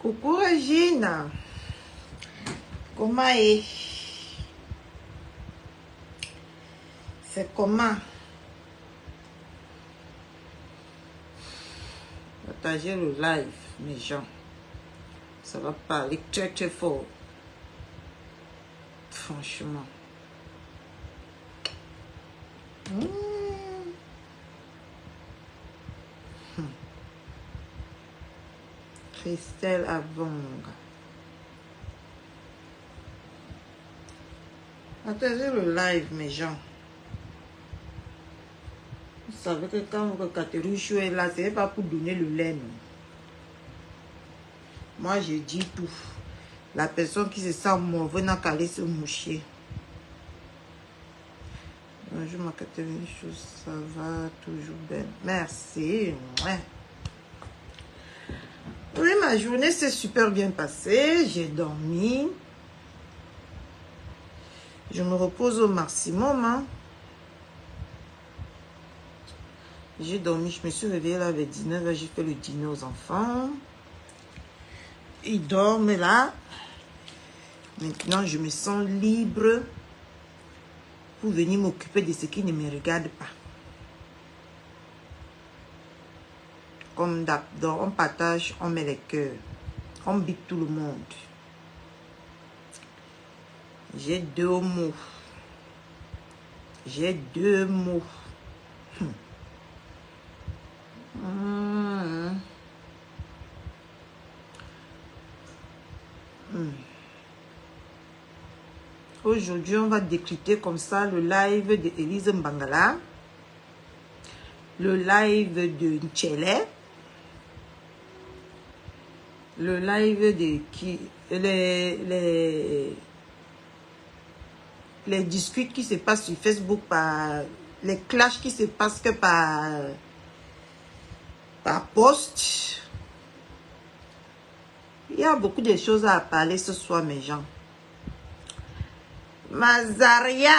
Coucou Regina. Comment est? C'est comment? Partagez le live, mes gens. Ça va parler très très fort. Franchement. Christelle Abong. Partagez le live, mes gens. Vous savez que quand Catherine Chou est là, ce n'est pas pour donner le lait, non. Moi, je dis tout. La personne qui se sent mauvais n'a qu'à aller se moucher. Bonjour, ma Catherine Chou, ça va toujours bien. Merci. Ouais. Oui, ma journée s'est super bien passée. J'ai dormi. Je me repose au maximum. Hein. J'ai dormi. Je me suis réveillée là vers 19h. J'ai fait le dîner aux enfants. Ils dorment là. Maintenant, je me sens libre pour venir m'occuper de ce qui ne me regarde pas. Comme d'abord, on partage, on met les cœurs. On bite tout le monde. J'ai 2 mots. J'ai 2 mots. Aujourd'hui, on va décrypter comme ça le live de Elise Mbangala, le live de Nchele, le live de qui les disputes qui se passent sur Facebook, par les clashs qui se passent que par poste. Il y a beaucoup de choses à parler ce soir, mes gens. Mazaria.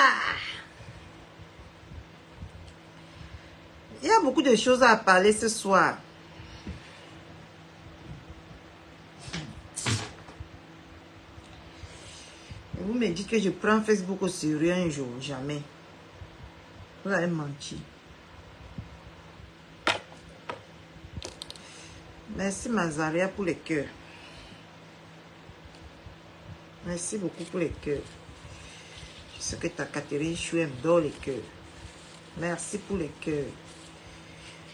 Il y a beaucoup de choses à parler ce soir. Vous me dites que je prends Facebook au sérieux un jour, jamais. Vous avez menti. Merci Mazaria pour les cœurs. Merci beaucoup pour les cœurs. Je sais que ta Catherine Chou aime dans les cœurs. Merci pour les cœurs.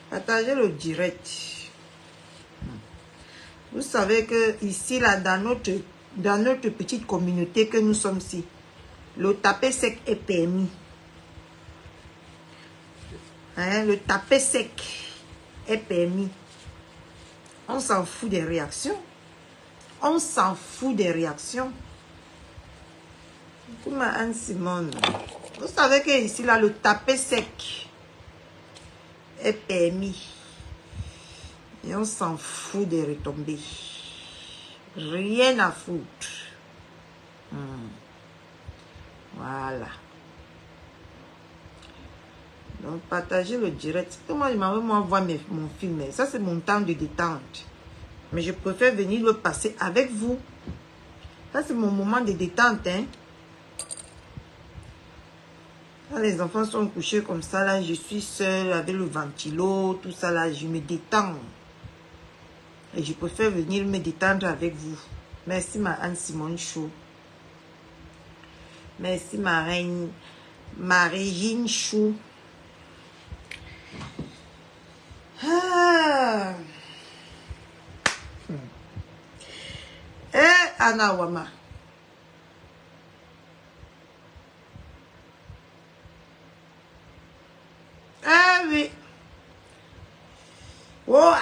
Partagez le direct. Vous savez que ici, là, dans notre petite communauté que nous sommes ici, le taper sec est permis. Hein, le taper sec est permis. On s'en fout des réactions. On s'en fout des réactions. Comme Anne-Simone. Vous savez que ici, là, le taper sec est permis. Et on s'en fout des retombées. Rien à foutre. Voilà. Donc, partagez le direct. Moi, je m'en vais voir mon film. Ça, c'est mon temps de détente. Mais je préfère venir le passer avec vous. Ça, c'est mon moment de détente. Hein. Quand les enfants sont couchés comme ça, là, je suis seule avec le ventilo, tout ça, là, je me détends. Et je préfère venir me détendre avec vous. Merci, ma Anne-Simone Chou. Merci, ma reine, Marie-Jeanne Chou. Ah. Anna Wama. Ah oui. Oh.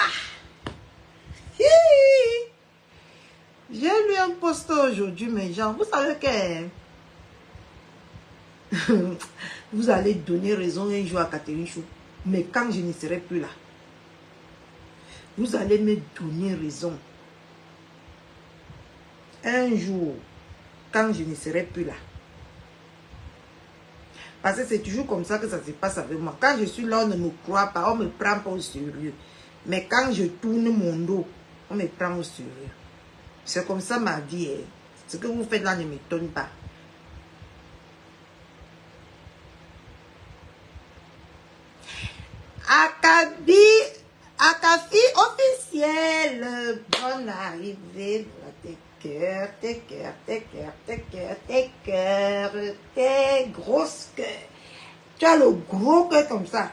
J'ai lu un post aujourd'hui, mes gens. Vous savez que vous allez donner raison un jour à Catherine Chou. Mais quand je ne serai plus là, vous allez me donner raison. Un jour, quand je ne serai plus là. Parce que c'est toujours comme ça que ça se passe avec moi. Quand je suis là, on ne me croit pas, on ne me prend pas au sérieux. Mais quand je tourne mon dos, on me prend au sérieux. C'est comme ça ma vie. Hein. Ce que vous faites là ne m'étonne pas. Akafi officiel. Bonne arrivée. Tes cœurs, tes cœurs, tes cœurs, tes cœurs, tes cœurs, tes grosses cœurs. Tu as le gros cœur comme ça.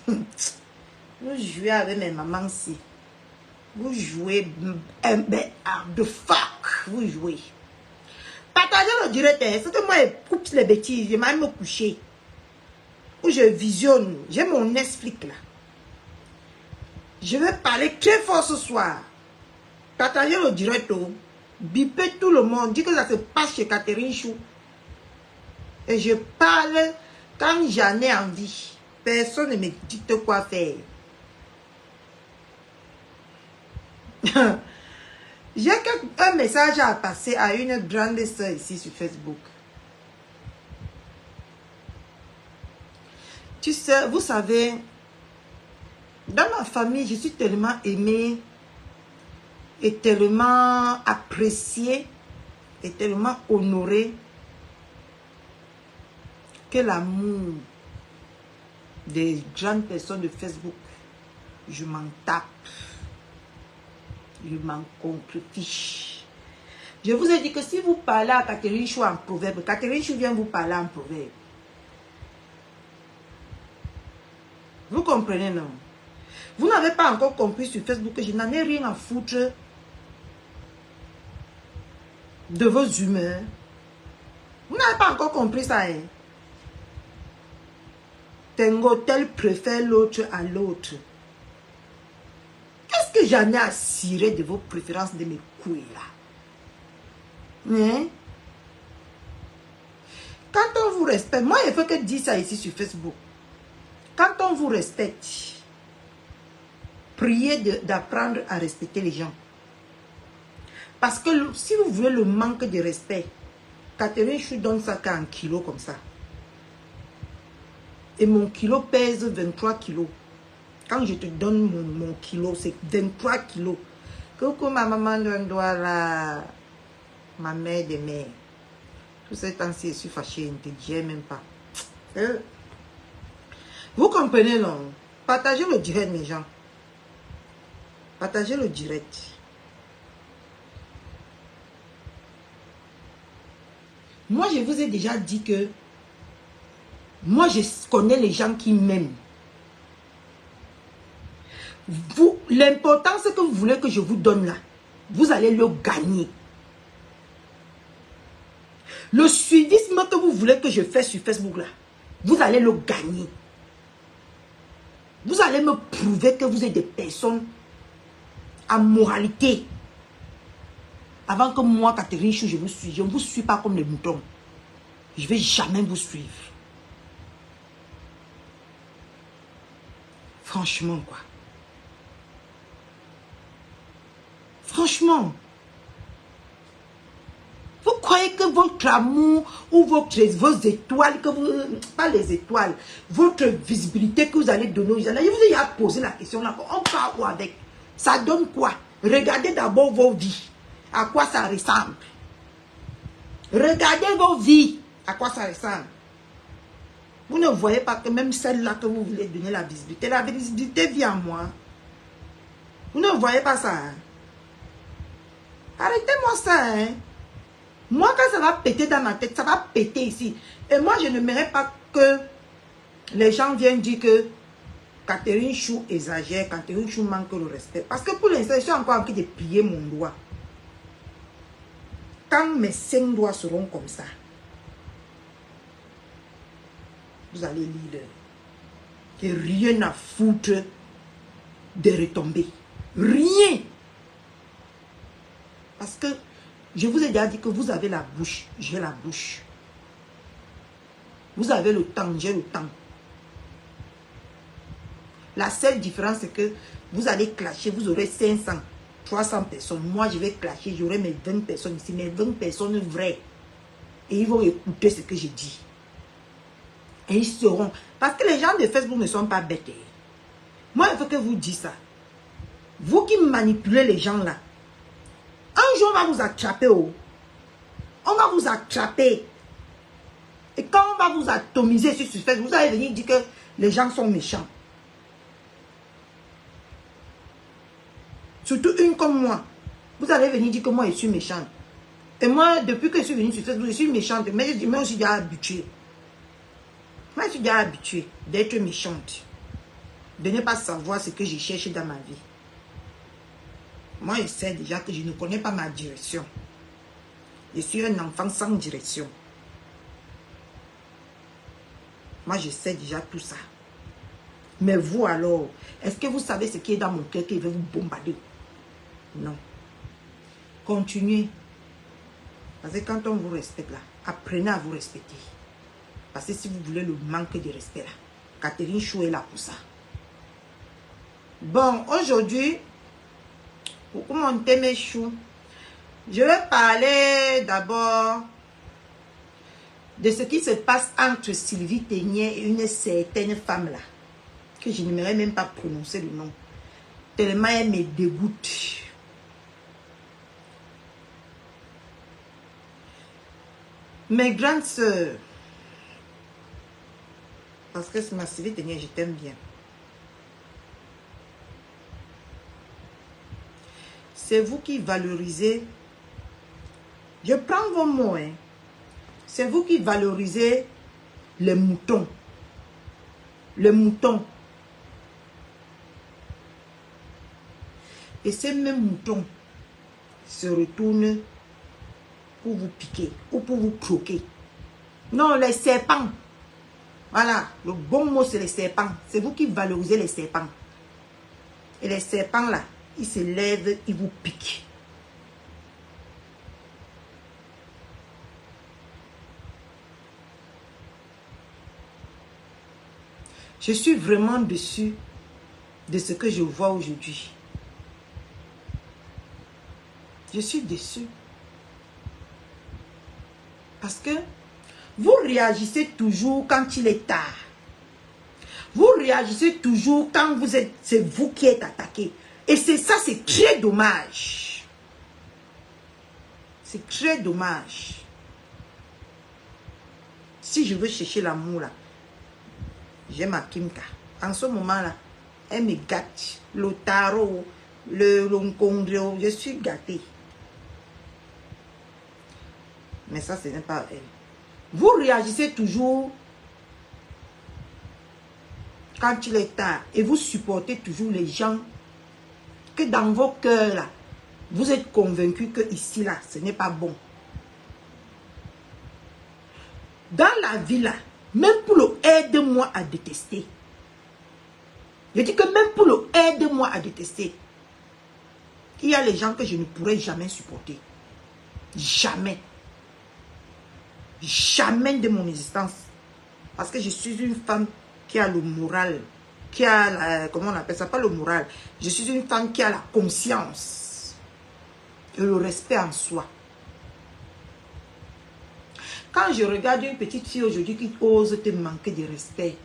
Vous jouez avec mes mamans ici. Vous jouez de fuck. Vous jouez. Partagez le direct. C'est que moi, je coupe les bêtises. Je m'aime me coucher. Où je visionne. J'ai mon Netflix là. Je vais parler très fort ce soir. Partagez le direct. Bipez tout le monde. Dites que ça se passe chez Catherine Chou. Et je parle quand j'en ai envie. Personne ne me dit quoi faire. J'ai un message à passer à une grande sœur ici sur Facebook. Tu sais, vous savez, dans ma famille, je suis tellement aimée et tellement appréciée et tellement honorée que l'amour des grandes personnes de Facebook, je m'en tape. Je m'en contrefiche. Je vous ai dit que si vous parlez à Catherine Chou en proverbe, Catherine Chou vient vous parler en proverbe. Vous comprenez, non? Vous n'avez pas encore compris sur Facebook que je n'en ai rien à foutre de vos humeurs. Vous n'avez pas encore compris ça, hein? Tengo tel préfère l'autre à l'autre. Qu'est-ce que j'en ai à cirer de vos préférences de mes couilles là? Hein? Quand on vous respecte, moi il faut que dire ça ici sur Facebook. Quand on vous respecte, priez d'apprendre à respecter les gens. Parce que si vous voulez le manque de respect, Catherine Chou donne ça qu'à 1 kilo comme ça. Et mon kilo pèse 23 kilos. Quand je te donne mon kilo, c'est 23 kilos. Coucou ma maman d'un doigt là. Ma mère de mère. Tout ce temps-ci, je suis fâchée, je ne te dis même pas. Vous comprenez, non? Partagez le direct, mes gens. Partagez le direct. Moi, je vous ai déjà dit que moi, je connais les gens qui m'aiment. L'importance que vous voulez que je vous donne là, vous allez le gagner. Le suivisme que vous voulez que je fasse sur Facebook là, vous allez le gagner. Vous allez me prouver que vous êtes des personnes à moralité. Avant que moi, Catherine Chou, je vous suis. Je ne vous suis pas comme les moutons. Je ne vais jamais vous suivre. Franchement, quoi. Franchement. Vous croyez que votre amour ou vos étoiles, que vous, pas les étoiles, votre visibilité que vous allez donner aux gens, je vous ai posé la question là, on parle quoi avec? Ça donne quoi? Regardez d'abord vos vies, à quoi ça ressemble. Regardez vos vies, à quoi ça ressemble. Vous ne voyez pas que même celle-là que vous voulez donner la visibilité vient en moi. Vous ne voyez pas ça, hein? Arrêtez-moi ça, hein? Moi, quand ça va péter dans ma tête, ça va péter ici. Et moi, je ne n'aimerais pas que les gens viennent dire que Catherine Chou exagère, Catherine Chou manque le respect. Parce que pour l'instant, je suis encore en train de plier mon doigt. Quand mes 5 doigts seront comme ça, vous allez lire. Et rien à foutre de retomber. Rien. Parce que je vous ai déjà dit que vous avez la bouche, j'ai la bouche. Vous avez le temps, j'ai le temps. La seule différence, c'est que vous allez clasher, vous aurez 500, 300 personnes. Moi, je vais clasher, j'aurai mes 20 personnes ici, mes 20 personnes vraies. Et ils vont écouter ce que je dis. Et ils seront. Parce que les gens de Facebook ne sont pas bêtes. Moi, il faut que vous dites ça. Vous qui manipulez les gens là, un jour, on va vous attraper. Oh. On va vous attraper. Et quand on va vous atomiser sur ce fait, vous allez venir dire que les gens sont méchants. Surtout une comme moi. Vous allez venir dire que moi, je suis méchante. Et moi, depuis que je suis venue sur Facebook, je suis méchante. Mais je suis déjà habituée. Moi, je suis déjà habituée d'être méchante. De ne pas savoir ce que je cherche dans ma vie. Moi, je sais déjà que je ne connais pas ma direction. Je suis un enfant sans direction. Moi, je sais déjà tout ça. Mais vous alors, est-ce que vous savez ce qui est dans mon cœur qui veut vous bombarder? Non. Continuez. Parce que quand on vous respecte là, apprenez à vous respecter. Parce que si vous voulez le manque de respect là, Catherine Chou est là pour ça. Bon, aujourd'hui, pour monter mes choux, je vais parler d'abord de ce qui se passe entre Sylvie Ténier et une certaine femme là, que je n'aimerais même pas prononcer le nom, tellement elle me dégoûte. Mes grandes sœurs, parce que c'est ma Sylvie Ténier, je t'aime bien. C'est vous qui valorisez, je prends vos mots, hein. C'est vous qui valorisez les moutons. Les moutons. Et ces mêmes moutons se retournent pour vous piquer ou pour vous croquer. Non, les serpents. Voilà, le bon mot c'est les serpents. C'est vous qui valorisez les serpents. Et les serpents là, ils se lèvent, ils vous piquent. Je suis vraiment déçue de ce que je vois aujourd'hui. Je suis déçue. Parce que vous réagissez toujours quand il est tard. Vous réagissez toujours quand vous êtes, c'est vous qui êtes attaqué. Et c'est ça, c'est très dommage. C'est très dommage. Si je veux chercher l'amour là, j'ai ma Kimka. En ce moment-là, elle me gâte. Le tarot, le Nkondrio, je suis gâtée. Mais ça, ce n'est pas elle. Vous réagissez toujours quand il est tard. Et vous supportez toujours les gens que dans vos cœurs, là, vous êtes convaincus que ici, là, ce n'est pas bon. Dans la vie, là, même pour le aide-moi à détester. Je dis que même pour le aide-moi à détester, il y a les gens que je ne pourrais jamais supporter. Jamais. Jamais de mon existence. Parce que je suis une femme qui a le moral, qui a la, comment on appelle ça, pas le moral. Je suis une femme qui a la conscience et le respect en soi. Quand je regarde une petite fille aujourd'hui qui ose te manquer de respect,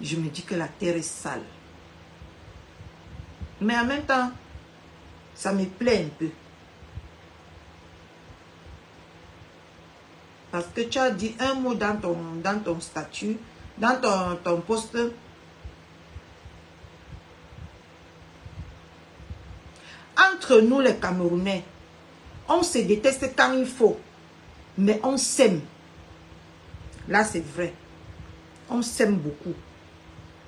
je me dis que la terre est sale. Mais en même temps, ça me plaît un peu. Parce que tu as dit un mot dans ton statut, dans ton poste. Entre nous les Camerounais, on se déteste quand il faut, mais on s'aime. Là c'est vrai, on s'aime beaucoup.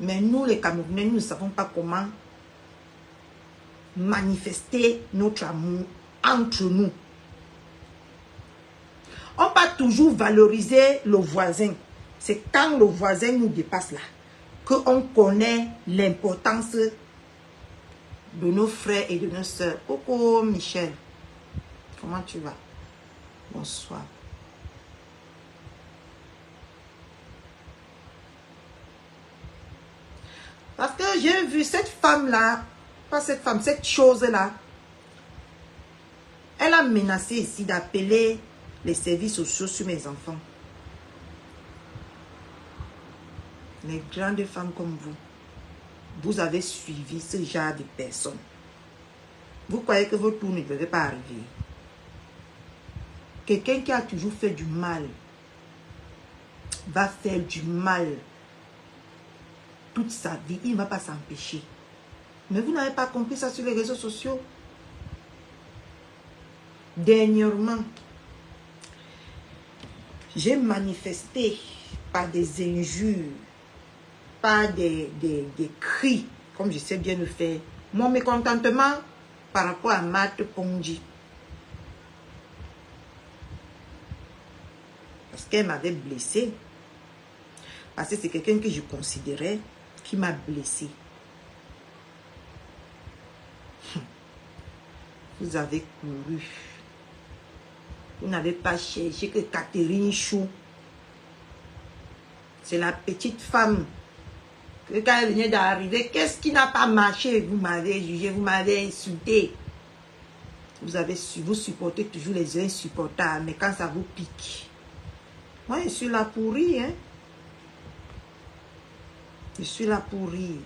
Mais nous les Camerounais, nous ne savons pas comment manifester notre amour entre nous. On va toujours valoriser le voisin. C'est quand le voisin nous dépasse là qu'on connaît l'importance de nos frères et de nos sœurs. Coucou Michel, comment tu vas? Bonsoir. Parce que j'ai vu cette femme-là, pas cette femme, cette chose-là, elle a menacé ici d'appeler les services sociaux sur mes enfants. Les grandes femmes comme vous, vous avez suivi ce genre de personnes. Vous croyez que votre tour ne devait pas arriver. Quelqu'un qui a toujours fait du mal va faire du mal toute sa vie. Il ne va pas s'empêcher. Mais vous n'avez pas compris ça sur les réseaux sociaux. Dernièrement, j'ai manifesté par des injures, par des cris, comme je sais bien le faire, mon mécontentement par rapport à Marthe Pongji. Parce qu'elle m'avait blessé. Parce que c'est quelqu'un que je considérais qui m'a blessé. Vous avez couru. Vous n'avez pas cherché que Catherine Chou. C'est la petite femme que quand elle venait d'arriver, qu'est-ce qui n'a pas marché? Vous m'avez jugé, vous m'avez insulté. Vous supportez toujours les insupportables, mais quand ça vous pique. Moi, je suis là pour rire. Hein? Je suis là pour rire.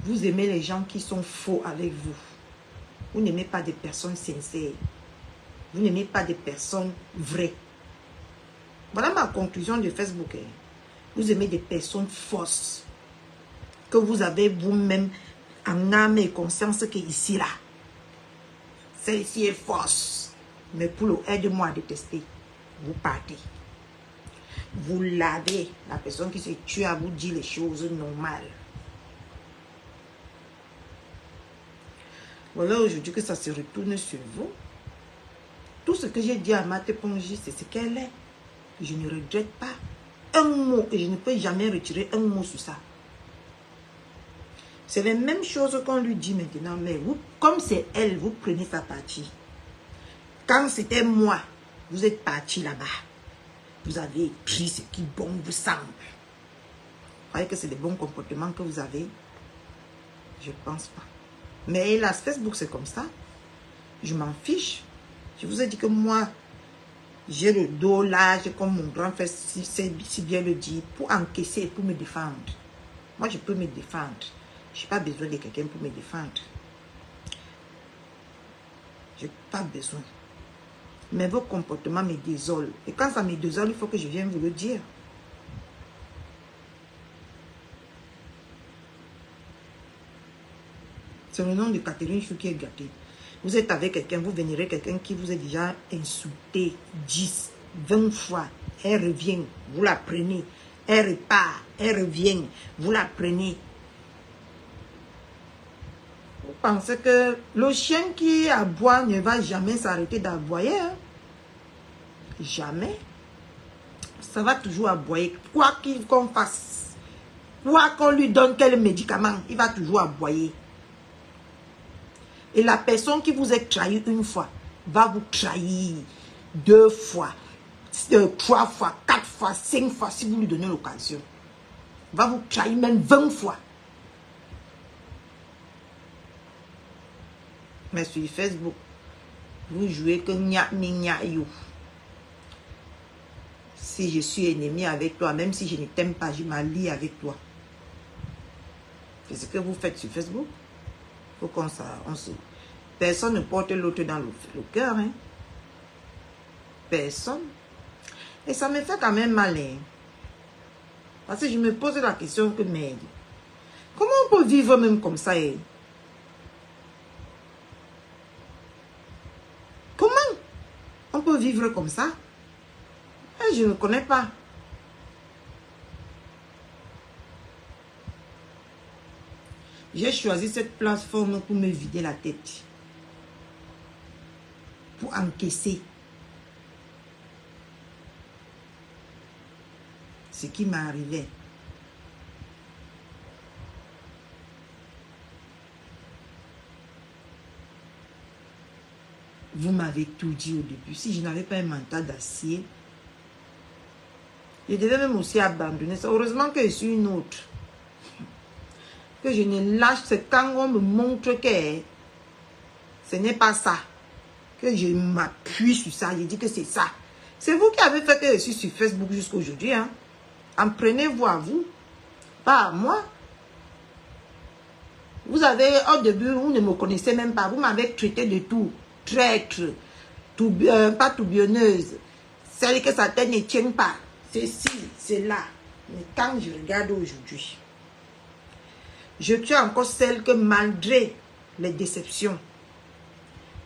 Vous aimez les gens qui sont faux avec vous. Vous n'aimez pas des personnes sincères. Vous n'aimez pas des personnes vraies. Voilà ma conclusion de Facebook. Hein. Vous aimez des personnes fausses. Que vous avez vous-même en âme et conscience que ici, là, celle-ci est fausse. Mais pour le aide-moi à détester. Vous partez. Vous lavez. La personne qui se tue à vous dire les choses normales. Voilà aujourd'hui que ça se retourne sur vous. Tout ce que j'ai dit à Marthe Pongji, c'est ce qu'elle est. Je ne regrette pas un mot et je ne peux jamais retirer un mot sur ça. C'est les mêmes choses qu'on lui dit maintenant, mais vous, comme c'est elle, vous prenez sa partie. Quand c'était moi, vous êtes parti là-bas. Vous avez pris ce qui bon vous semble. Vous croyez que c'est des bons comportements que vous avez? Je ne pense pas. Mais hélas, Facebook, c'est comme ça. Je m'en fiche. Je vous ai dit que moi, j'ai le dos large, comme mon grand frère si bien le dit, pour encaisser et pour me défendre. Moi, je peux me défendre. Je n'ai pas besoin de quelqu'un pour me défendre. Je n'ai pas besoin. Mais vos comportements me désolent. Et quand ça me désole, il faut que je vienne vous le dire. C'est le nom de Catherine Chou qui est gâté. Vous êtes avec quelqu'un, vous vénérez quelqu'un qui vous a déjà insulté 10, 20 fois. Elle revient, vous la prenez. Elle repart, elle revient, vous la prenez. Vous pensez que le chien qui aboie ne va jamais s'arrêter d'aboyer? Hein? Jamais. Ça va toujours aboyer. Quoi qu'on fasse, quoi qu'on lui donne quel médicament, il va toujours aboyer. Et la personne qui vous a trahi une fois va vous trahir 2 fois, 3 fois, 4 fois, 5 fois si vous lui donnez l'occasion. Va vous trahir même 20 fois. Mais sur Facebook, vous jouez que gna ni gna yo. Si je suis ennemi avec toi, même si je ne t'aime pas, je m'allie avec toi. C'est ce que vous faites sur Facebook. Il faut qu'on se... Personne ne porte l'autre dans le cœur. Hein? Personne. Et ça me fait quand même mal. Hein? Parce que je me pose la question que, mais, comment on peut vivre même comme ça? Hein? Comment on peut vivre comme ça? Et je ne connais pas. J'ai choisi cette plateforme pour me vider la tête. Pour encaisser ce qui m'arrivait. Vous m'avez tout dit au début. Si je n'avais pas un mental d'acier, je devais même aussi abandonner ça. Heureusement que je suis une autre. Que je ne lâche, c'est quand on me montre que ce n'est pas ça. Que je m'appuie sur ça, je dis que c'est ça. C'est vous qui avez fait que je suis sur Facebook jusqu'à aujourd'hui. Hein? En prenez-vous à vous, pas à moi. Vous avez, au début, vous ne me connaissez même pas. Vous m'avez traité de tout. Traître, pas tourbillonneuse. Celle que sa tête ne tient pas. C'est ci, c'est là. Mais quand je regarde aujourd'hui, je suis encore celle que malgré les déceptions,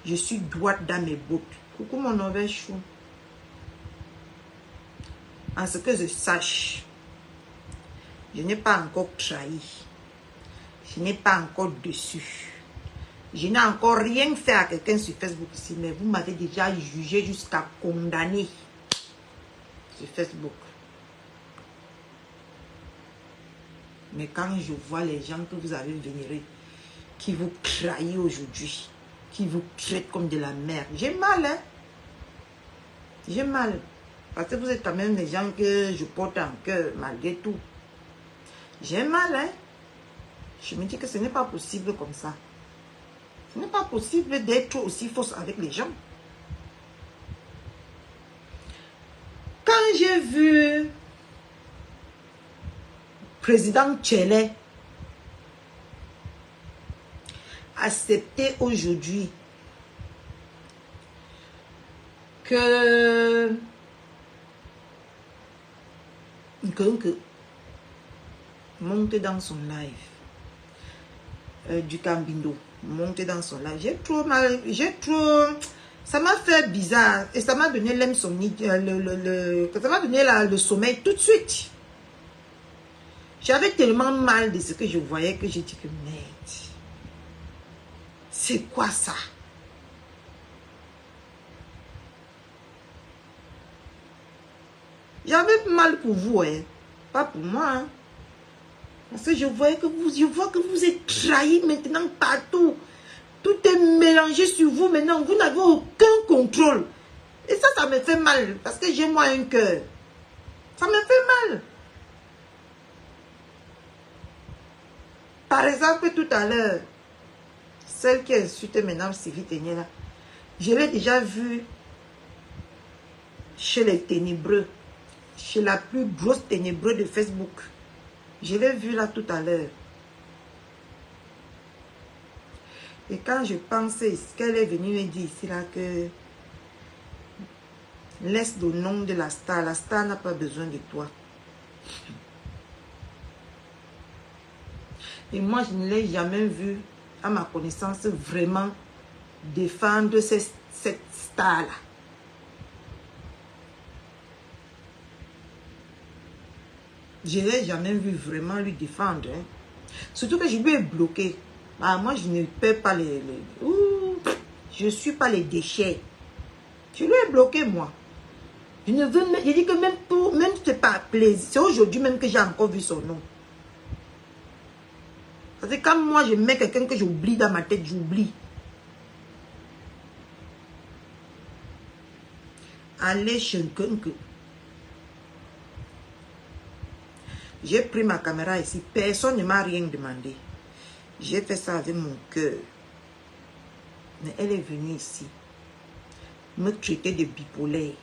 je suis droite dans mes bottes. Coucou mon Norvège chou. En ce que je sache, je n'ai pas encore trahi. Je n'ai pas encore dessus. Je n'ai encore rien fait à quelqu'un sur Facebook ici, mais vous m'avez déjà jugé jusqu'à condamner sur Facebook. Mais quand je vois les gens que vous avez vénérés, qui vous trahissent aujourd'hui, qui vous traitent comme de la merde, j'ai mal, hein. J'ai mal. Parce que vous êtes quand même des gens que je porte en cœur, malgré tout. J'ai mal, hein. Je me dis que ce n'est pas possible comme ça. Ce n'est pas possible d'être aussi fausse avec les gens. Quand j'ai vu président Tchele accepter aujourd'hui que monte dans son live du Cambindo, monter dans son live, j'ai trop mal, ça m'a fait bizarre et ça m'a donné l'insomnie, ça m'a donné le sommeil tout de suite. J'avais tellement mal de ce que je voyais que j'ai dit que merde, c'est quoi ça? J'avais mal pour vous, hein, pas pour moi, hein. Parce que je vois que vous êtes trahis maintenant partout. Tout est mélangé sur vous maintenant. Vous n'avez aucun contrôle. Et ça me fait mal. Parce que j'ai moi un cœur. Ça me fait mal. Par exemple, tout à l'heure, celle qui a insulté maintenant Sylvie Ténier là, je l'ai déjà vue chez les ténébreux. Chez la plus grosse ténébreux de Facebook. Je l'ai vu là tout à l'heure. Et quand je pensais ce qu'elle est venue me dire ici là que laisse le nom de la star n'a pas besoin de toi. Et moi je ne l'ai jamais vu à ma connaissance vraiment défendre cette star là. Je ne l'ai jamais vu vraiment lui défendre. Hein. Surtout que je lui ai bloqué. Ah, moi, je ne perds pas je ne suis pas les déchets. Je lui ai bloqué, moi. Je ne veux même... Je dis que même si ce n'est pas plaisir. C'est aujourd'hui même que j'ai encore vu son nom. Parce que quand moi, je mets quelqu'un que j'oublie dans ma tête, j'oublie. Allez, Chenkenke. J'ai pris ma caméra ici. Personne ne m'a rien demandé. J'ai fait ça avec mon cœur. Mais elle est venue ici. Me traiter de bipolaire.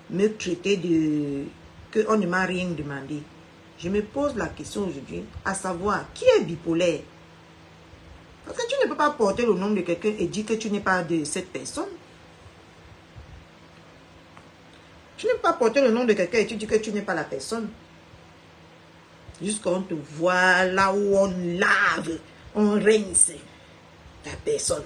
Me traiter de... qu'on ne m'a rien demandé. Je me pose la question aujourd'hui. À savoir, qui est bipolaire? Parce que tu ne peux pas porter le nom de quelqu'un et dire que tu n'es pas de cette personne. Tu ne peux pas porter le nom de quelqu'un et tu dis que tu n'es pas la personne. Jusqu'à on te voit là où on lave, on rince la personne.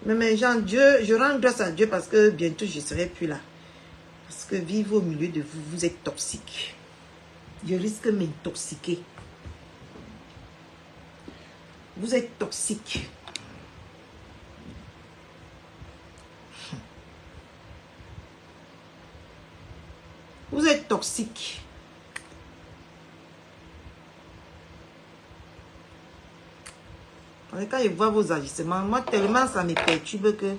Mais Jean, Dieu, je rends grâce à Dieu parce que bientôt je ne serai plus là. Parce que vivre au milieu de vous, vous êtes toxique. Je risque de m'intoxiquer. Vous êtes toxique. Vous êtes toxique. Quand je vois vos agissements, moi tellement ça me perturbe que...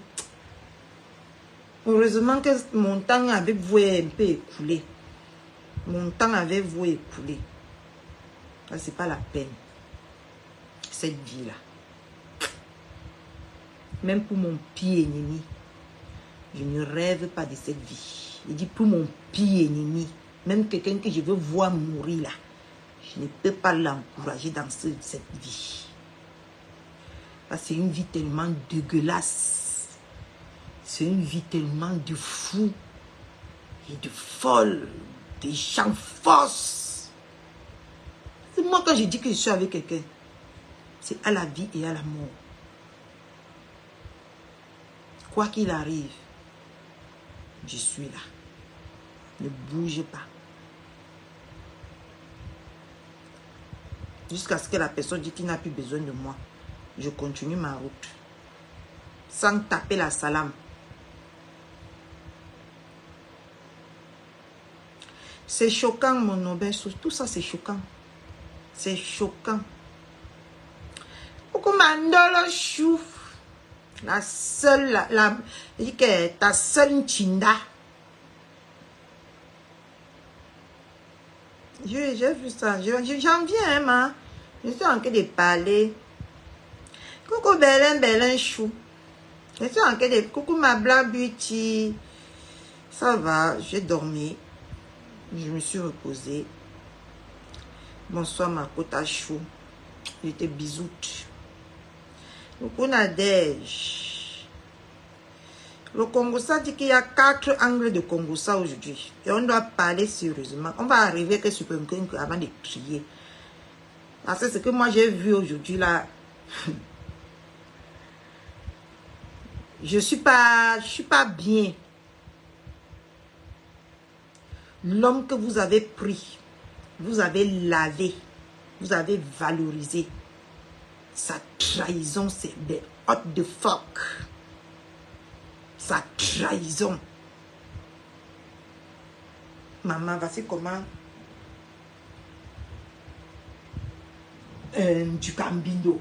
Heureusement que mon temps avec vous est un peu écoulé. Mon temps avec vous est écoulé. Ça, c'est pas la peine. Cette vie-là. Même pour mon pire ennemi, je ne rêve pas de cette vie. Je dis pour mon pire ennemi, même quelqu'un que je veux voir mourir là, je ne peux pas l'encourager dans cette vie. C'est une vie tellement dégueulasse. C'est une vie tellement de fou et de folle, des gens fausses. C'est moi quand je dis que je suis avec quelqu'un, c'est à la vie et à la mort. Quoi qu'il arrive, je suis là. Ne bougez pas. Jusqu'à ce que la personne dit qu'il n'a plus besoin de moi. Je continue ma route. Sans taper la salame. C'est choquant, mon Nobel. Tout ça, c'est choquant. C'est choquant. Pourquoi Mandolo chou? La seule, je dis que ta seule Chinda. J'ai vu ça. J'en viens, hein, je suis en train de parler. Coucou Belen chou. Je suis en train de... Coucou ma blague beauty. Ça va, j'ai dormi. Je me suis reposée. Bonsoir ma côte à chou. J'étais bisoute. Coucou Nadège. Le Congossa dit qu'il y a 4 angles de Congossa aujourd'hui. Et on doit parler sérieusement. On va arriver que sur un avant de crier. Parce que ce que moi j'ai vu aujourd'hui là... Je suis pas bien. L'homme que vous avez pris, vous avez lavé, vous avez valorisé. Sa trahison, c'est des what the fuck. Sa trahison. Maman, voici comment du Cambindo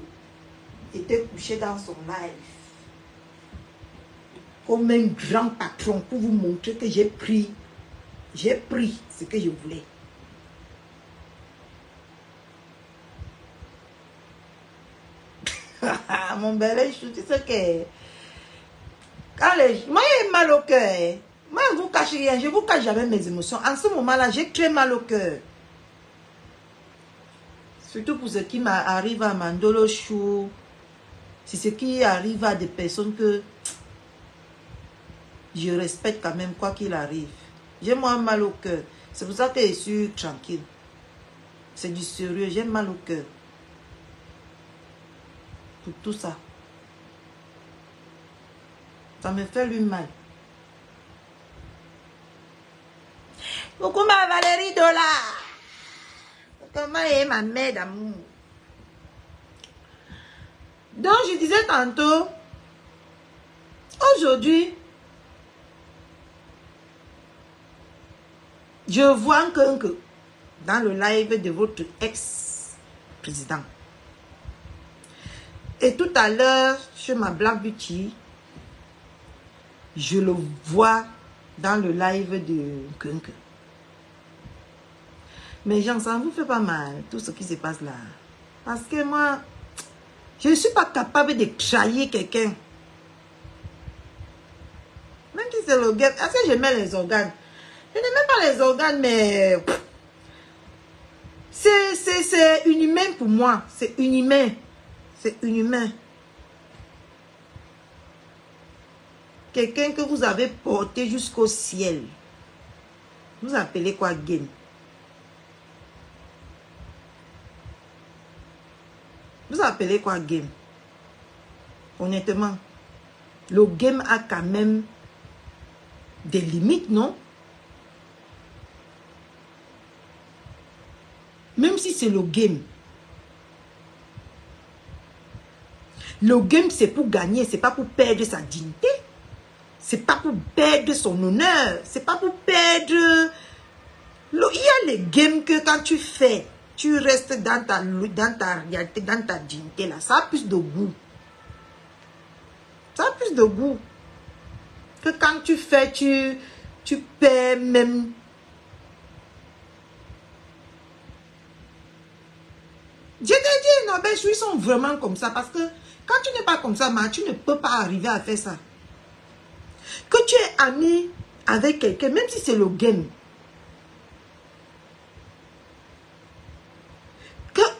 était couché dans son live. Comme un grand patron pour vous montrer que j'ai pris ce que je voulais. Mon bel, tu sais que quand moi j'ai mal au cœur. Moi je vous cache rien, je vous cache jamais mes émotions. En ce moment-là, j'ai très mal au cœur. Surtout pour ce qui m'arrive à Mandolo Chou. C'est ce qui arrive à des personnes que je respecte quand même, quoi qu'il arrive. J'ai moi mal au cœur. C'est pour ça que je suis tranquille. C'est du sérieux, j'ai mal au cœur. Pour tout ça. Ça me fait lui mal. Coucou ma Valérie Dollar. Comment est ma mère d'amour? Donc je disais tantôt, aujourd'hui, je vois que dans le live de votre ex-président. Et tout à l'heure, chez ma Black Beauty, je le vois dans le live de Kunke. Mais gens, ça ne vous fait pas mal, tout ce qui se passe là. Parce que moi, je ne suis pas capable de trahir quelqu'un. Même si c'est le gars, est-ce que je mets les organes? Je ne mets pas les organes, mais c'est inhumain pour moi. C'est inhumain. C'est inhumain. Quelqu'un que vous avez porté jusqu'au ciel. Vous appelez quoi game? Vous appelez quoi game? Honnêtement, le game a quand même des limites, non? Même si c'est le game. Le game, c'est pour gagner, c'est pas pour perdre sa dignité. C'est pas pour perdre son honneur. C'est pas pour perdre... Il y a les games que quand tu fais, tu restes dans ta réalité, dans ta dignité là. Ça a plus de goût. Ça a plus de goût. Que quand tu fais, tu perds même... Je te dis, non, ben, ils sont vraiment comme ça. Parce que quand tu n'es pas comme ça, tu ne peux pas arriver à faire ça. Que tu es ami avec quelqu'un, même si c'est le game.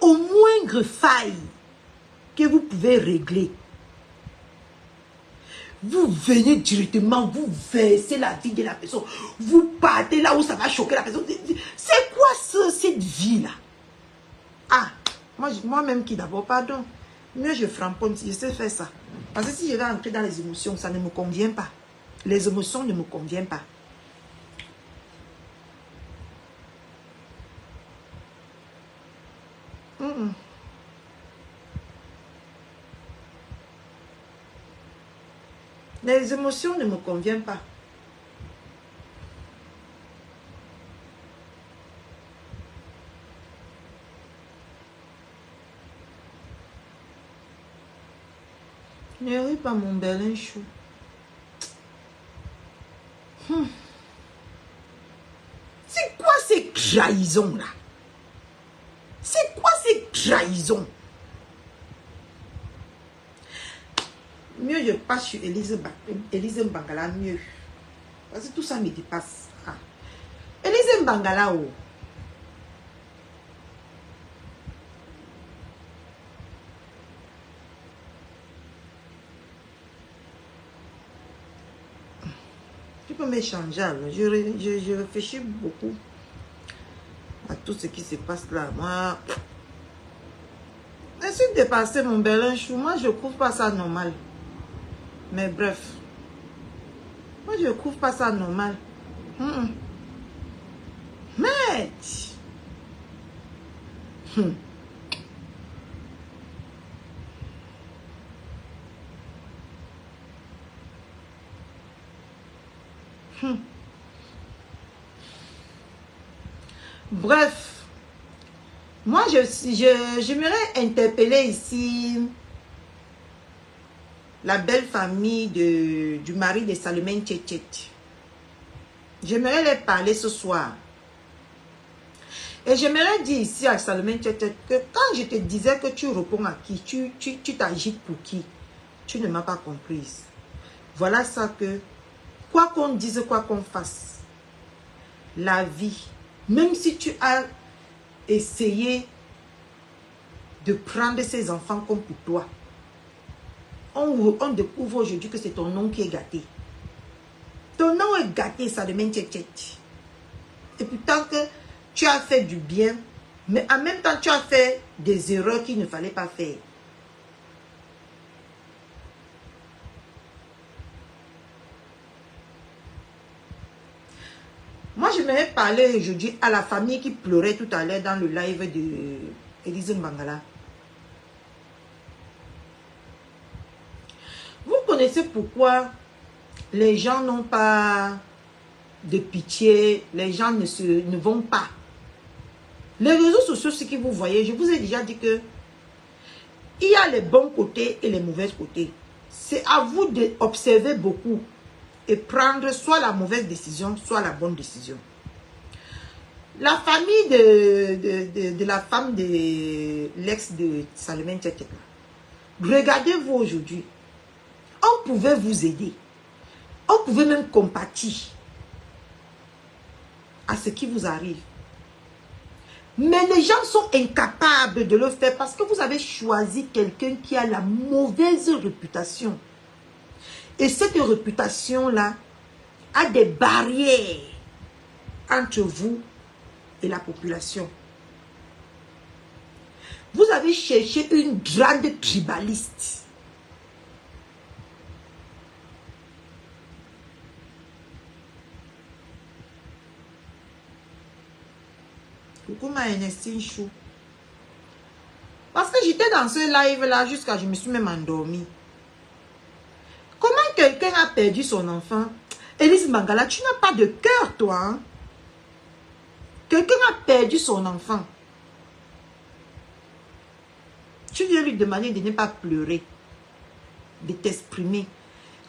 au moindre faille que vous pouvez régler, vous venez directement, vous versez la vie de la personne, vous partez là où ça va choquer la personne. C'est quoi cette vie-là? Ah, moi-même qui d'abord, pardon, mieux je framponne, je sais faire ça. Parce que si je vais entrer dans les émotions, ça ne me convient pas. Les émotions ne me conviennent pas. Les émotions ne me conviennent pas. Ne ris pas mon bel chou. C'est quoi ces trahisons-là? C'est quoi ces trahisons? Mieux je passe sur Élise Mbangala, mieux. Parce que tout ça me dépasse. Ah. Élise Mbangala, oh. Tu peux m'échanger. Je réfléchis beaucoup à tout ce qui se passe là. Moi, ainsi de dépasser mon bel chou, moi je trouve pas ça normal. Mais bref, moi je trouve pas ça normal. Mais bref, moi j'aimerais interpeller ici la belle famille du mari de Salomon Tchétchet. J'aimerais les parler ce soir. Et j'aimerais dire ici à Salomon Tchétchet que quand je te disais que tu réponds à qui, tu t'agites pour qui, tu ne m'as pas comprise. Voilà ça que, quoi qu'on dise, quoi qu'on fasse, la vie, même si tu as essayé de prendre ces enfants comme pour toi, on découvre aujourd'hui que c'est ton nom qui est gâté. Ton nom est gâté, ça demande tchet. Et pourtant que tu as fait du bien, mais en même temps tu as fait des erreurs qu'il ne fallait pas faire. Moi, j'aimerais parler aujourd'hui à la famille qui pleurait tout à l'heure dans le live de Élise Mbangala. Vous connaissez pourquoi les gens n'ont pas de pitié, les gens ne vont pas. Les réseaux sociaux, ce que vous voyez, je vous ai déjà dit que il y a les bons côtés et les mauvais côtés. C'est à vous d'observer beaucoup et prendre soit la mauvaise décision, soit la bonne décision. La famille de la femme de l'ex de Salomon Tchétchet, regardez-vous aujourd'hui. On pouvait vous aider. On pouvait même compatir à ce qui vous arrive. Mais les gens sont incapables de le faire parce que vous avez choisi quelqu'un qui a la mauvaise réputation. Et cette réputation-là a des barrières entre vous et la population. Vous avez cherché une grande tribaliste. Coucou ma Ernestine Chou. Parce que j'étais dans ce live-là jusqu'à je me suis même endormie. Comment quelqu'un a perdu son enfant? Élise Mbangala, tu n'as pas de cœur, toi. Hein? Quelqu'un a perdu son enfant. Tu viens lui demander de ne pas pleurer, de t'exprimer.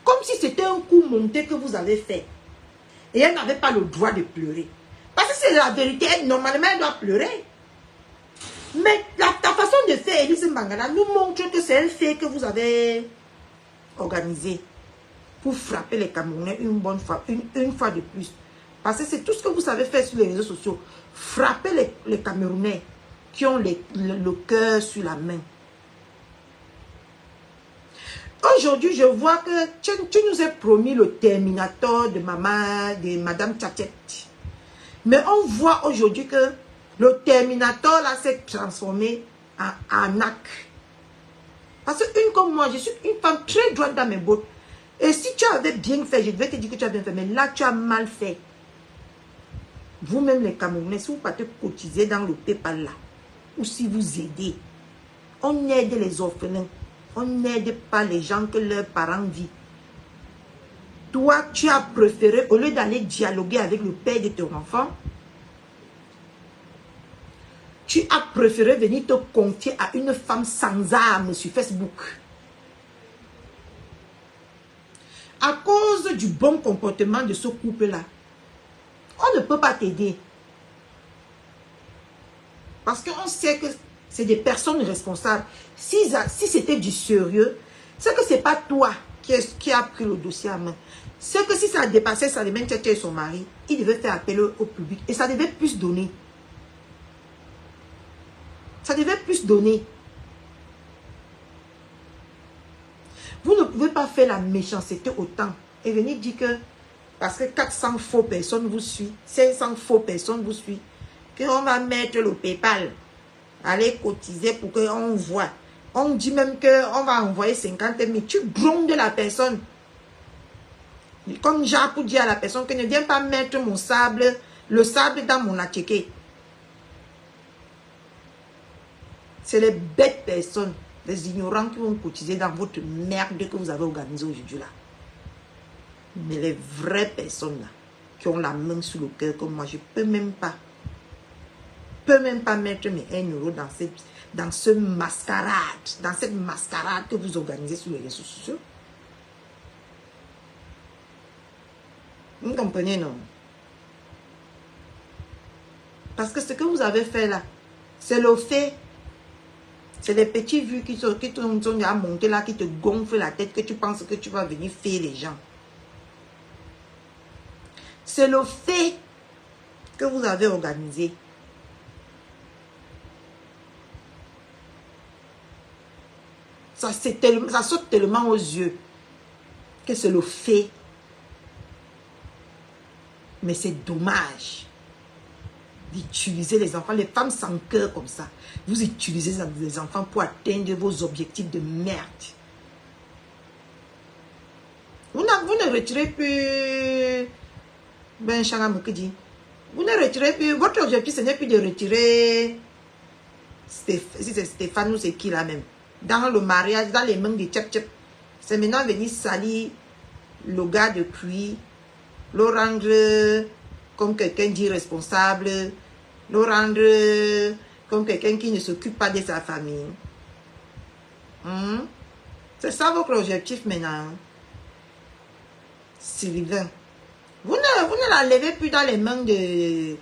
Comme si c'était un coup monté que vous avez fait. Et elle n'avait pas le droit de pleurer. Parce que c'est la vérité, normalement elle doit pleurer. Mais ta façon de faire, Élise Mbangala, nous montre que c'est un fait que vous avez organisé pour frapper les Camerounais une bonne fois, une fois de plus. Parce que c'est tout ce que vous savez faire sur les réseaux sociaux. Frapper les Camerounais. qui ont le cœur sur la main. Aujourd'hui, je vois que tu nous as promis le Terminator de maman, de Madame Tchatchet. Mais on voit aujourd'hui que le Terminator là s'est transformé en arnaque. Parce qu'une comme moi, je suis une femme très droite dans mes bottes. Et si tu avais bien fait, je devais te dire que tu as bien fait. Mais là, tu as mal fait. Vous-même les Camerounais, si vous partez cotiser dans le PayPal là, ou si vous aidez, on aide les orphelins. On n'aide pas les gens que leurs parents vivent. Toi, tu as préféré, au lieu d'aller dialoguer avec le père de ton enfant, tu as préféré venir te confier à une femme sans âme sur Facebook. À cause du bon comportement de ce couple-là, on ne peut pas t'aider. Parce qu'on sait que c'est des personnes responsables. Si c'était du sérieux, c'est que ce n'est pas toi qui a pris le dossier à main. C'est que si ça dépassait Salimène Tchatchet et son mari, il devait faire appel au public. Et ça devait plus donner. Ça devait plus donner. Vous ne pouvez pas faire la méchanceté autant et venir dire que parce que 400 faux personnes vous suivent, 500 faux personnes vous suivent, qu'on va mettre le PayPal, aller cotiser pour qu'on voit. On dit même qu'on va envoyer 50 000. Tu grondes la personne. Comme Jacques pour dire à la personne que ne viens pas mettre mon sable, le sable dans mon attiqué. C'est les bêtes personnes, les ignorants qui vont cotiser dans votre merde que vous avez organisée aujourd'hui là. Mais les vraies personnes là, qui ont la main sur le cœur comme moi, je ne peux même pas mettre mes 1 euro dans cette mascarade que vous organisez sur les réseaux sociaux. Vous comprenez, non? Parce que ce que vous avez fait là, c'est le fait. C'est les petits vues qui sont à monter là, qui te gonflent la tête, que tu penses que tu vas venir faire les gens. C'est le fait que vous avez organisé. Ça saute tellement aux yeux que c'est le fait. Mais c'est dommage d'utiliser les enfants, les femmes sans cœur comme ça. Vous utilisez les enfants pour atteindre vos objectifs de merde. Vous ne retirez plus... Ben, Changam, que dit? Vous ne retirez plus... Votre objectif, ce n'est plus de retirer... Si c'est Stéphane ou c'est qui là même. Dans le mariage, dans les mains de Tchep. C'est maintenant venir salir le gars de pluie, le rendre comme quelqu'un d'irresponsable, le rendre comme quelqu'un qui ne s'occupe pas de sa famille. C'est ça votre objectif maintenant. Sylvain. Vous ne la levez plus dans les mains de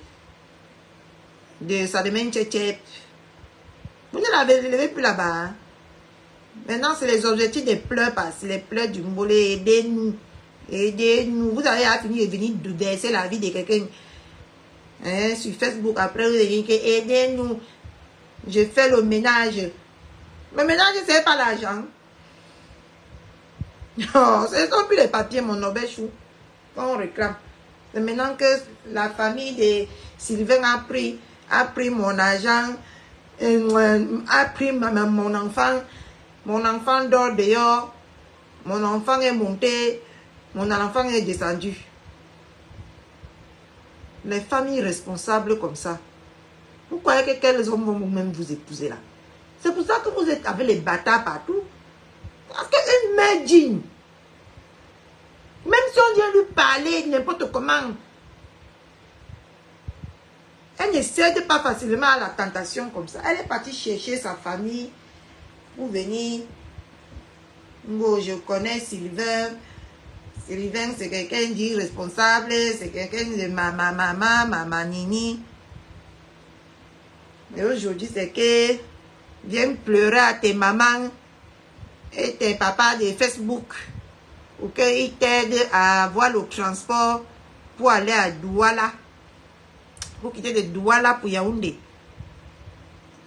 Salimène Tchatchet. Vous ne la levez plus là-bas. Maintenant, c'est les objectifs des pleurs, parce que les pleurs du mollet. Aidez-nous. Aidez-nous. Vous avez fini de venir verser la vie de quelqu'un sur Facebook. Après, vous allez dire que aidez-nous. Je fais le ménage. Le ménage, c'est pas l'argent. Non, ce ne sont plus les papiers, mon obéchou. On réclame. C'est maintenant que la famille de Sylvain a pris mon argent, a pris mon enfant. Mon enfant dort dehors. Mon enfant est monté. Mon enfant est descendu. Les familles responsables comme ça. Vous croyez que quels hommes vont même vous épouser là? C'est pour ça que vous êtes avec les bâtards partout. Parce qu'une mère digne, même si on vient lui parler n'importe comment, elle ne cède pas facilement à la tentation comme ça. Elle est partie chercher sa famille pour venir. Bon, je connais Sylvain. Sylvain, c'est quelqu'un d'irresponsable. C'est quelqu'un de ma nini. Mais aujourd'hui, c'est que viens pleurer à tes mamans et tes papas de Facebook pour qu'ils t'aident à avoir le transport pour aller à Douala. Pour quitter de Douala pour Yaoundé.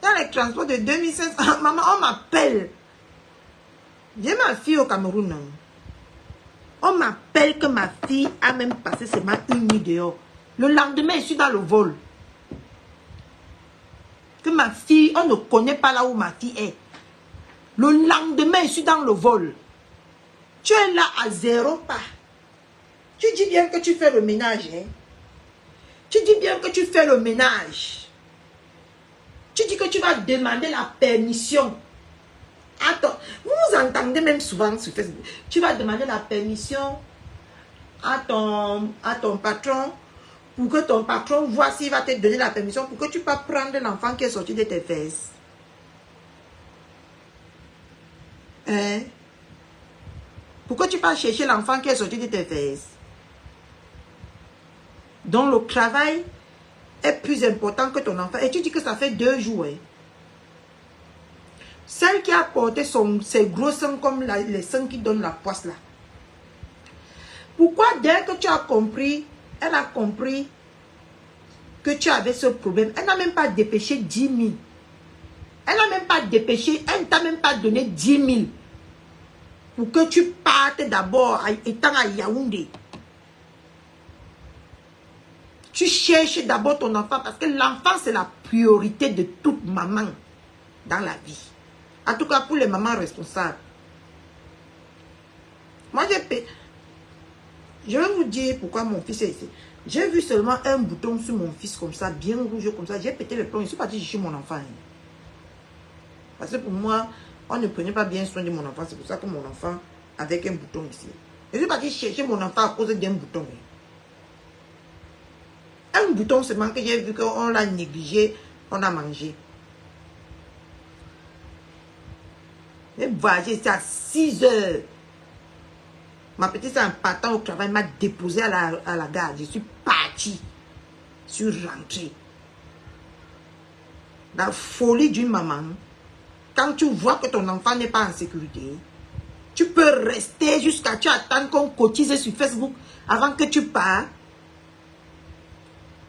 Dans les transports de 2500, maman, on m'appelle. J'ai ma fille au Cameroun. On m'appelle que ma fille a même passé seulement une nuit dehors. Le lendemain, je suis dans le vol. Que ma fille, on ne connaît pas là où ma fille est. Le lendemain, je suis dans le vol. Tu es là à 0 pas. Tu dis bien que tu fais le ménage. Hein? Tu dis bien que tu fais le ménage. Tu dis que tu vas demander la permission. Attends, vous entendez même souvent sur Facebook. Tu vas demander la permission à ton patron pour que ton patron voit s'il va te donner la permission pour que tu puisses prendre l'enfant qui est sorti de tes fesses. Hein? Pourquoi tu vas chercher l'enfant qui est sorti de tes fesses? Donc le travail est plus important que ton enfant. Et tu dis que ça fait 2 jours. Hein? Celle qui a porté ses gros seins comme les seins qui donnent la poisse là. Pourquoi dès que tu as compris, elle a compris que tu avais ce problème, elle n'a même pas dépêché 10 000. Elle n'a même pas dépêché, elle ne t'a même pas donné 10 000. Pour que tu partes d'abord étant à Yaoundé. Tu cherches d'abord ton enfant parce que l'enfant c'est la priorité de toute maman dans la vie. En tout cas pour les mamans responsables. Moi je vais vous dire pourquoi mon fils est ici. J'ai vu seulement un bouton sur mon fils comme ça, bien rouge comme ça. J'ai pété le plomb, je suis parti chercher mon enfant. Parce que pour moi, on ne prenait pas bien soin de mon enfant. C'est pour ça que mon enfant avec un bouton ici. Je suis parti chercher mon enfant à cause d'un bouton. Un bouton seulement que j'ai vu qu'on l'a négligé, on a mangé. J'ai voyagé ici à 6 heures. Ma petite en partant au travail m'a déposé à la gare. Je suis parti. Je suis rentré. La folie d'une maman. Quand tu vois que ton enfant n'est pas en sécurité, tu peux rester jusqu'à tu attends qu'on cotise sur Facebook avant que tu pars.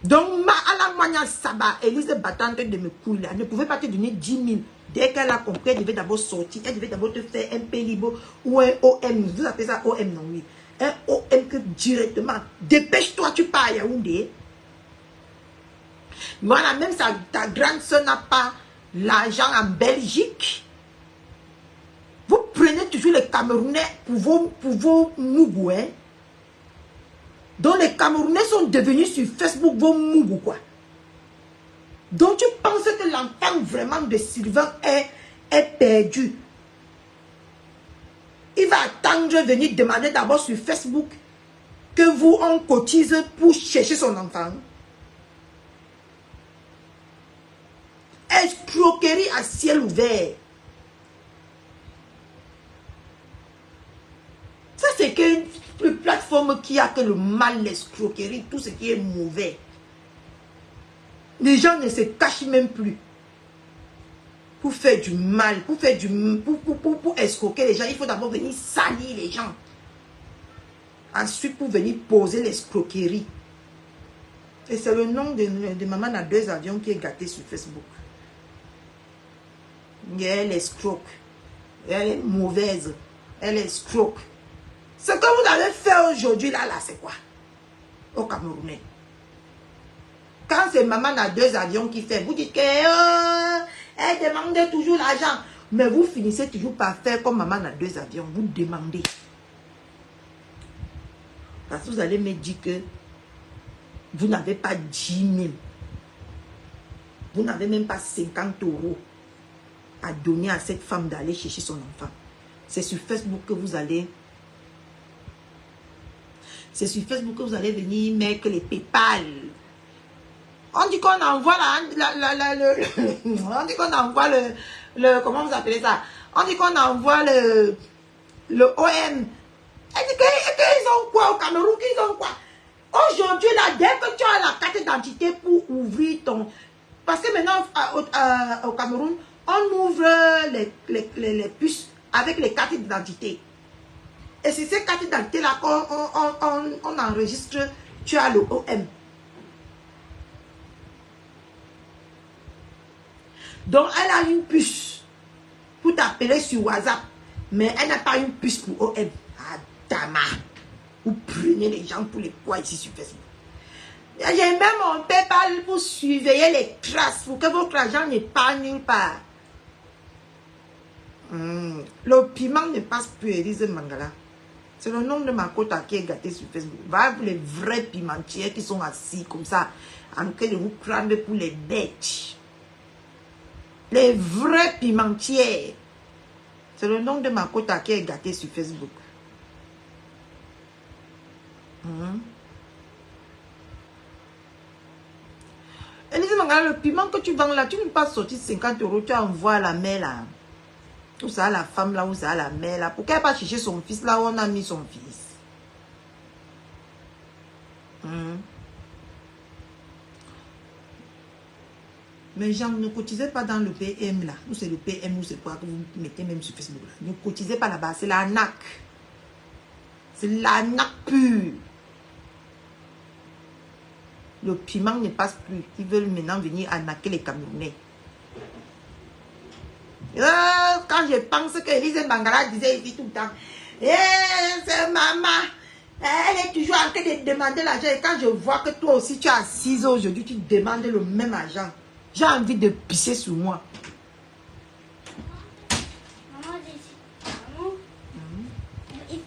Donc, Alamania Saba, Élise battante de mes couilles là, ne pouvait pas te donner 10 000. Dès qu'elle a compris, elle devait d'abord sortir, elle devait d'abord te faire un pélibo ou un OM. Vous appelez ça OM, non, oui. Un OM que directement, dépêche-toi, tu pars à Yaoundé. Voilà, même ça, ta grande soeur n'a pas l'argent en Belgique. Vous prenez toujours les Camerounais pour vos mougous, hein. Donc les Camerounais sont devenus sur Facebook vos mougous, quoi. Donc tu penses que l'enfant vraiment de Sylvain est perdu. Il va attendre venir demander d'abord sur Facebook que vous on cotise pour chercher son enfant. Escroquerie à ciel ouvert. Ça c'est une plateforme qui a que le mal, l'escroquerie, tout ce qui est mauvais. Les gens ne se cachent même plus. Pour faire du mal, pour escroquer les gens, il faut d'abord venir salir les gens. Ensuite, pour venir poser l'escroquerie. Et c'est le nom de maman à 2 avions qui est gâté sur Facebook. Elle escroque. Elle est mauvaise. Elle escroque. Ce que vous avez fait aujourd'hui, là, c'est quoi? Au Camerounais. Quand c'est maman à 2 avions qui fait, vous dites que elle demande toujours l'argent. Mais vous finissez toujours par faire comme maman à 2 avions. Vous demandez. Parce que vous allez me dire que vous n'avez pas 10 000. Vous n'avez même pas 50 € à donner à cette femme d'aller chercher son enfant. C'est sur Facebook que vous allez... C'est sur Facebook que vous allez venir mettre les PayPal. On dit qu'on envoie on dit qu'on envoie le comment vous appelez ça? On dit qu'on envoie le OM. Elle dit qu'ils ont quoi au Cameroun? Qu'ils ont quoi? Aujourd'hui, là, dès que tu as la carte d'identité pour ouvrir ton... Parce que maintenant, au Cameroun, on ouvre les puces avec les cartes d'identité. Et c'est ces cartes d'identité-là qu'on enregistre, tu as le OM. Donc, elle a une puce pour t'appeler sur WhatsApp. Mais elle n'a pas une puce pour OM. Adama. Vous prenez les gens pour les poids ici sur Facebook. J'ai même mon PayPal pour surveiller les traces. Pour que votre argent n'est pas nulle part. Le piment ne passe plus, Élise Mangala. C'est le nom de ma quota qui est gâté sur Facebook. Va pour les vrais pimentiers qui sont assis comme ça, en train de vous prendre pour les bêtes. Les vrais pimentiers. C'est le nom de ma quota qui est gâté sur Facebook. Élise Mangala, le piment que tu vends là, tu ne peux pas sortir 50 €, tu envoies à la mère là. Où ça, la femme là, où ça, la mère là. Pourquoi elle n'a pas cherché son fils là où on a mis son fils? Mais gens, ne cotisez pas dans le PM là. Ou c'est le PM, ou c'est quoi que vous mettez même sur Facebook là. Ne cotisez pas là-bas, c'est l'arnaque. C'est l'arnaque pure. Le piment ne passe plus. Ils veulent maintenant venir arnaquer les Camerounais. Quand je pense que Élise Mangala disait ici tout le temps, c'est maman, elle est toujours en train de demander l'argent. Et quand je vois que toi aussi tu es assise aujourd'hui, tu demandes le même argent, j'ai envie de pisser sur moi. Maman,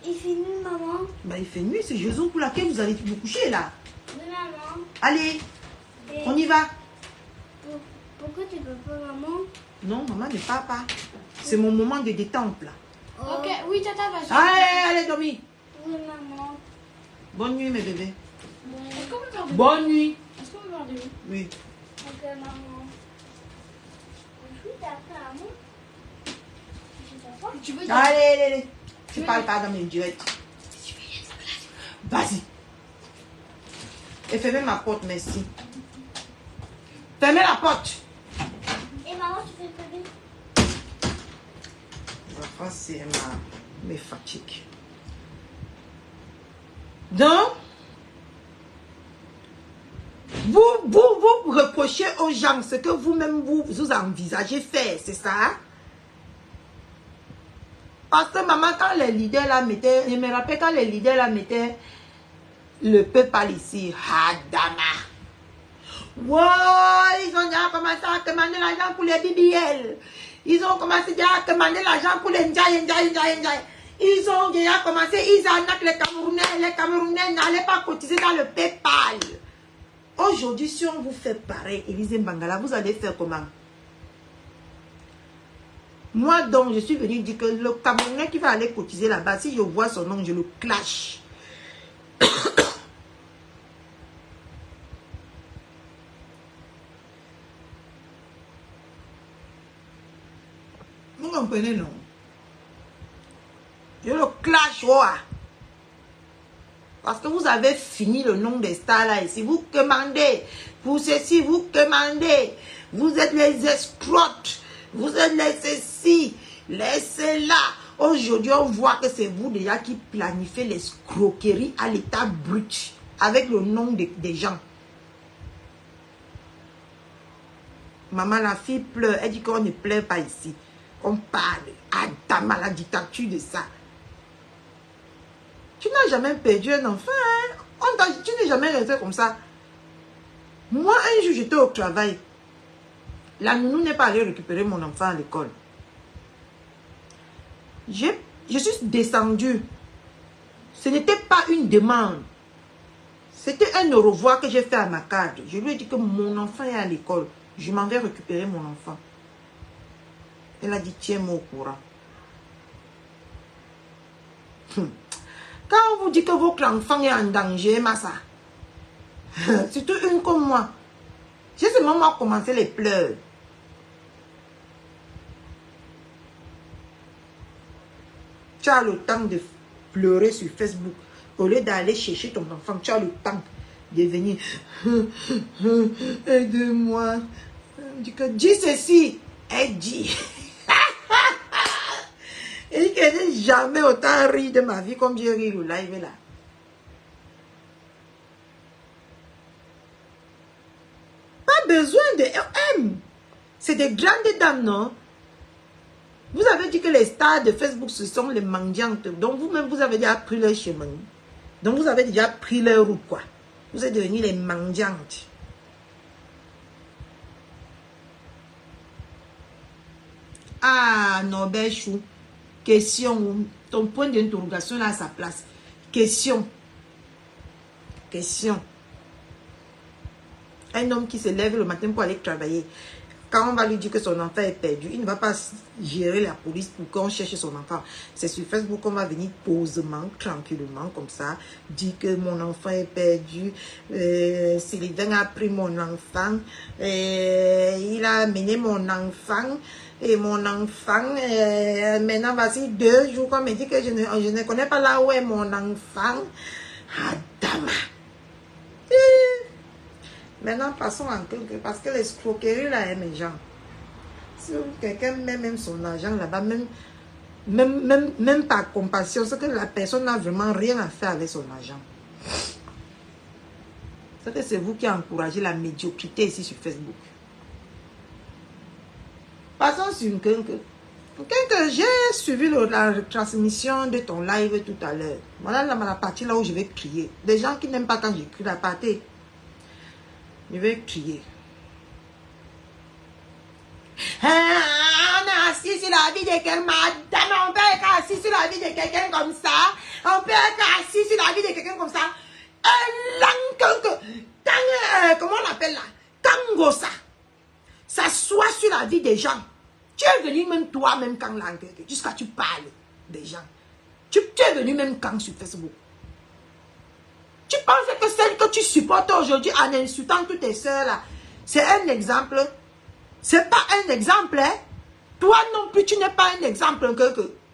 il fait nuit, maman. Ben, il fait nuit, c'est Jésus pour laquelle vous allez vous coucher là. Oui, maman. Allez, on y va. Pourquoi tu peux pas, maman? Non, maman ne parle pas. C'est mon moment de détente là. Ok, oui, tata, vas-y. Allez, allez, dormir. Oui, maman. Bonne nuit, mes bébés. Est-ce qu'on peut faire de Bonne nuit. Est-ce qu'on peut faire de nuit? Oui. Ok, maman. Oui, tata, maman. Tu veux Allez, allez. Tu parles pas dans mes directs. Vas-y. Et fermez ma porte, merci. Fermez la porte. Et maman, tu fais bébé? La France, c'est mes fatigues. Donc, vous reprochez aux gens ce que vous-même vous envisagez faire, c'est ça? Parce que maman, quand les leaders la mettaient, je me rappelle quand les leaders la mettaient le PayPal ici, Hadama. Wow, ils ont déjà commencé à commander l'argent pour les BBL. Ils ont commencé déjà à commander l'argent pour les Ndjaye. Ils ont déjà commencé, ils arnaquent les Camerounais. Les Camerounais n'allaient pas cotiser dans le PayPal. Aujourd'hui, si on vous fait pareil, Élise Mangala, vous allez faire comment? Moi donc, je suis venu dire que le Camerounais qui va aller cotiser là-bas, si je vois son nom, je le clash. Vous comprenez, non? Je le clash, ouais. Parce que vous avez fini le nom des stars là ici. Vous commandez. Pour ceci, vous commandez. Vous êtes les escrocs. Vous êtes les ceci. Les cela. Aujourd'hui, on voit que c'est vous déjà qui planifiez l'escroquerie à l'état brut. Avec le nom des gens. Maman, la fille pleure. Elle dit qu'on ne pleure pas ici. On parle. Adama, la dictature de ça. Tu n'as jamais perdu un enfant. Hein? Tu n'es jamais resté comme ça. Moi, un jour, j'étais au travail. La nounou n'est pas allée récupérer mon enfant à l'école. Je suis descendue. Ce n'était pas une demande. C'était un au revoir que j'ai fait à ma cadre. Je lui ai dit que mon enfant est à l'école. Je m'en vais récupérer mon enfant. Elle a dit, tiens-moi au courant. Quand on vous dit que votre enfant est en danger, Massa, surtout une comme moi, j'ai seulement commencé les pleurs. Tu as le temps de pleurer sur Facebook. Au lieu d'aller chercher ton enfant, tu as le temps de venir. Aide-moi. Dis ceci. Elle dit. Et que je n'ai jamais autant ri de ma vie comme j'ai ri le live là. Pas besoin de M. C'est des grandes dames, non? Vous avez dit que les stars de Facebook, ce sont les mendiantes. Donc vous-même, vous avez déjà pris leur chemin. Donc vous avez déjà pris leur route, quoi. Vous êtes devenus les mendiantes. Ah, Norbert Chou. Question. Ton point d'interrogation là à sa place. Question. Question. Un homme qui se lève le matin pour aller travailler. Quand on va lui dire que son enfant est perdu, il ne va pas gérer la police pour qu'on cherche son enfant. C'est sur Facebook qu'on va venir posément, tranquillement, comme ça, dire que mon enfant est perdu. Sylvain a pris mon enfant. Il a amené mon enfant. Et mon enfant, maintenant, voici 2 jours qu'on me dit que je ne connais pas là où est mon enfant. Adama. Maintenant, passons en quelque, parce que l'escroquerie là, mes gens. Si quelqu'un met même son argent là-bas, même par compassion, c'est que la personne n'a vraiment rien à faire avec son argent. C'est que c'est vous qui encouragez la médiocrité ici sur Facebook. Passons sur une quelque. J'ai suivi la retransmission de ton live tout à l'heure. Voilà la partie là où je vais crier. Des gens qui n'aiment pas quand j'écris la partie. Je vais crier. On est assis sur la vie de quelqu'un, madame. On peut être assis sur la vie de quelqu'un comme ça. On peut être assis sur la vie de quelqu'un comme ça. Comment on appelle là? Kangosa. S'assoit sur la vie des gens. Tu es venu même toi-même quand là, jusqu'à tu parles des gens. Tu es venu même quand sur Facebook. Tu penses que celle que tu supportes aujourd'hui en insultant toutes tes soeurs là, c'est un exemple? C'est pas un exemple, hein? Toi non plus, tu n'es pas un exemple.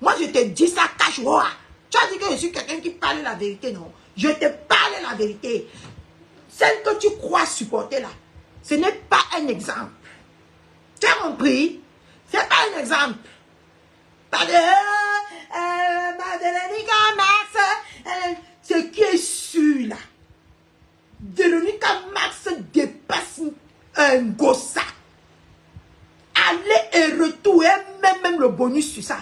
Moi, je te dis ça cache. Tu as dit que je suis quelqu'un qui parle la vérité, non? Je te parle la vérité. Celle que tu crois supporter là, ce n'est pas un exemple. Tu as compris? C'est pas un exemple. Pas de... Véronica Max, ce qui est sûr là. Véronica Max dépasse un gossa. Aller et retour, et même le bonus sur ça.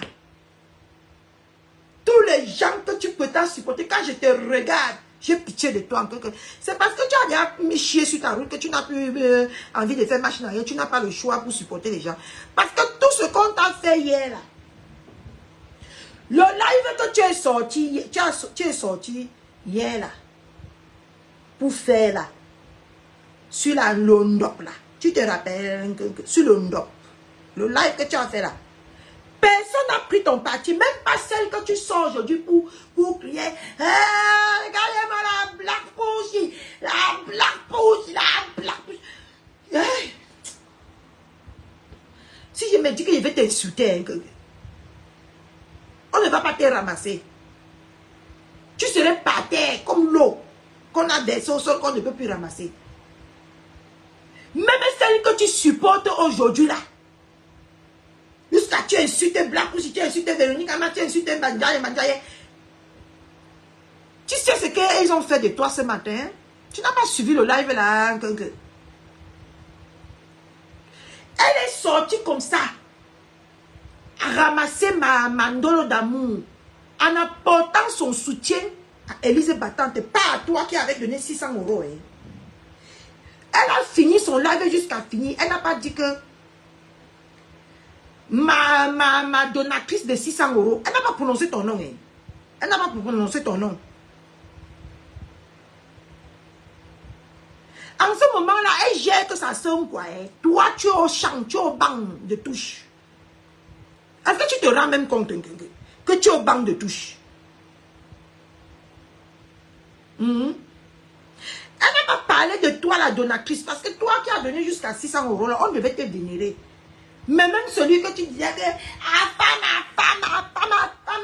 Tous les gens que tu peux t'en supporter, quand je te regarde, j'ai pitié de toi. C'est parce que tu as déjà mis chier sur ta route que tu n'as plus envie de faire machine arrière. Tu n'as pas le choix pour supporter les gens. Parce que tout ce qu'on t'a fait hier là, le live que tu es sorti hier là, pour faire là, sur la Londop là, tu te rappelles, sur le Londop, le live que tu as fait là, personne n'a pris ton parti, même pas celle que tu sors aujourd'hui pour crier, regardez-moi la black pussy, la black pussy, la black pussy. Hey. Si je me dis que je vais t'insulter, on ne va pas te ramasser. Tu serais par terre comme l'eau qu'on a versée au sol qu'on ne peut plus ramasser. Même celle que tu supportes aujourd'hui là, jusqu'à tu insultes Black Pussy, tu insultes Véronica, tu insultes Mandiaye. Tu sais ce qu'ils ont fait de toi ce matin? Tu n'as pas suivi le live là. Elle est sortie comme ça, à ramasser ma mandolo d'amour, en apportant son soutien à Élise Battante, pas à toi qui avait donné 600 €. Hein. Elle a fini son live jusqu'à finir. Elle n'a pas dit que ma donatrice de 600 €, elle n'a pas prononcé ton nom. Hein. Elle n'a pas prononcé ton nom. En ce moment-là, elle gère que ça sonne quoi. Hein. Toi, tu es au chant, tu es au banc de touche. Est-ce que tu te rends même compte que tu es au banc de touche? Elle n'a pas parlé de toi, la donatrice, parce que toi qui as donné jusqu'à 600 €, là, on devait te vénérer. Mais même celui que tu disais que ma femme,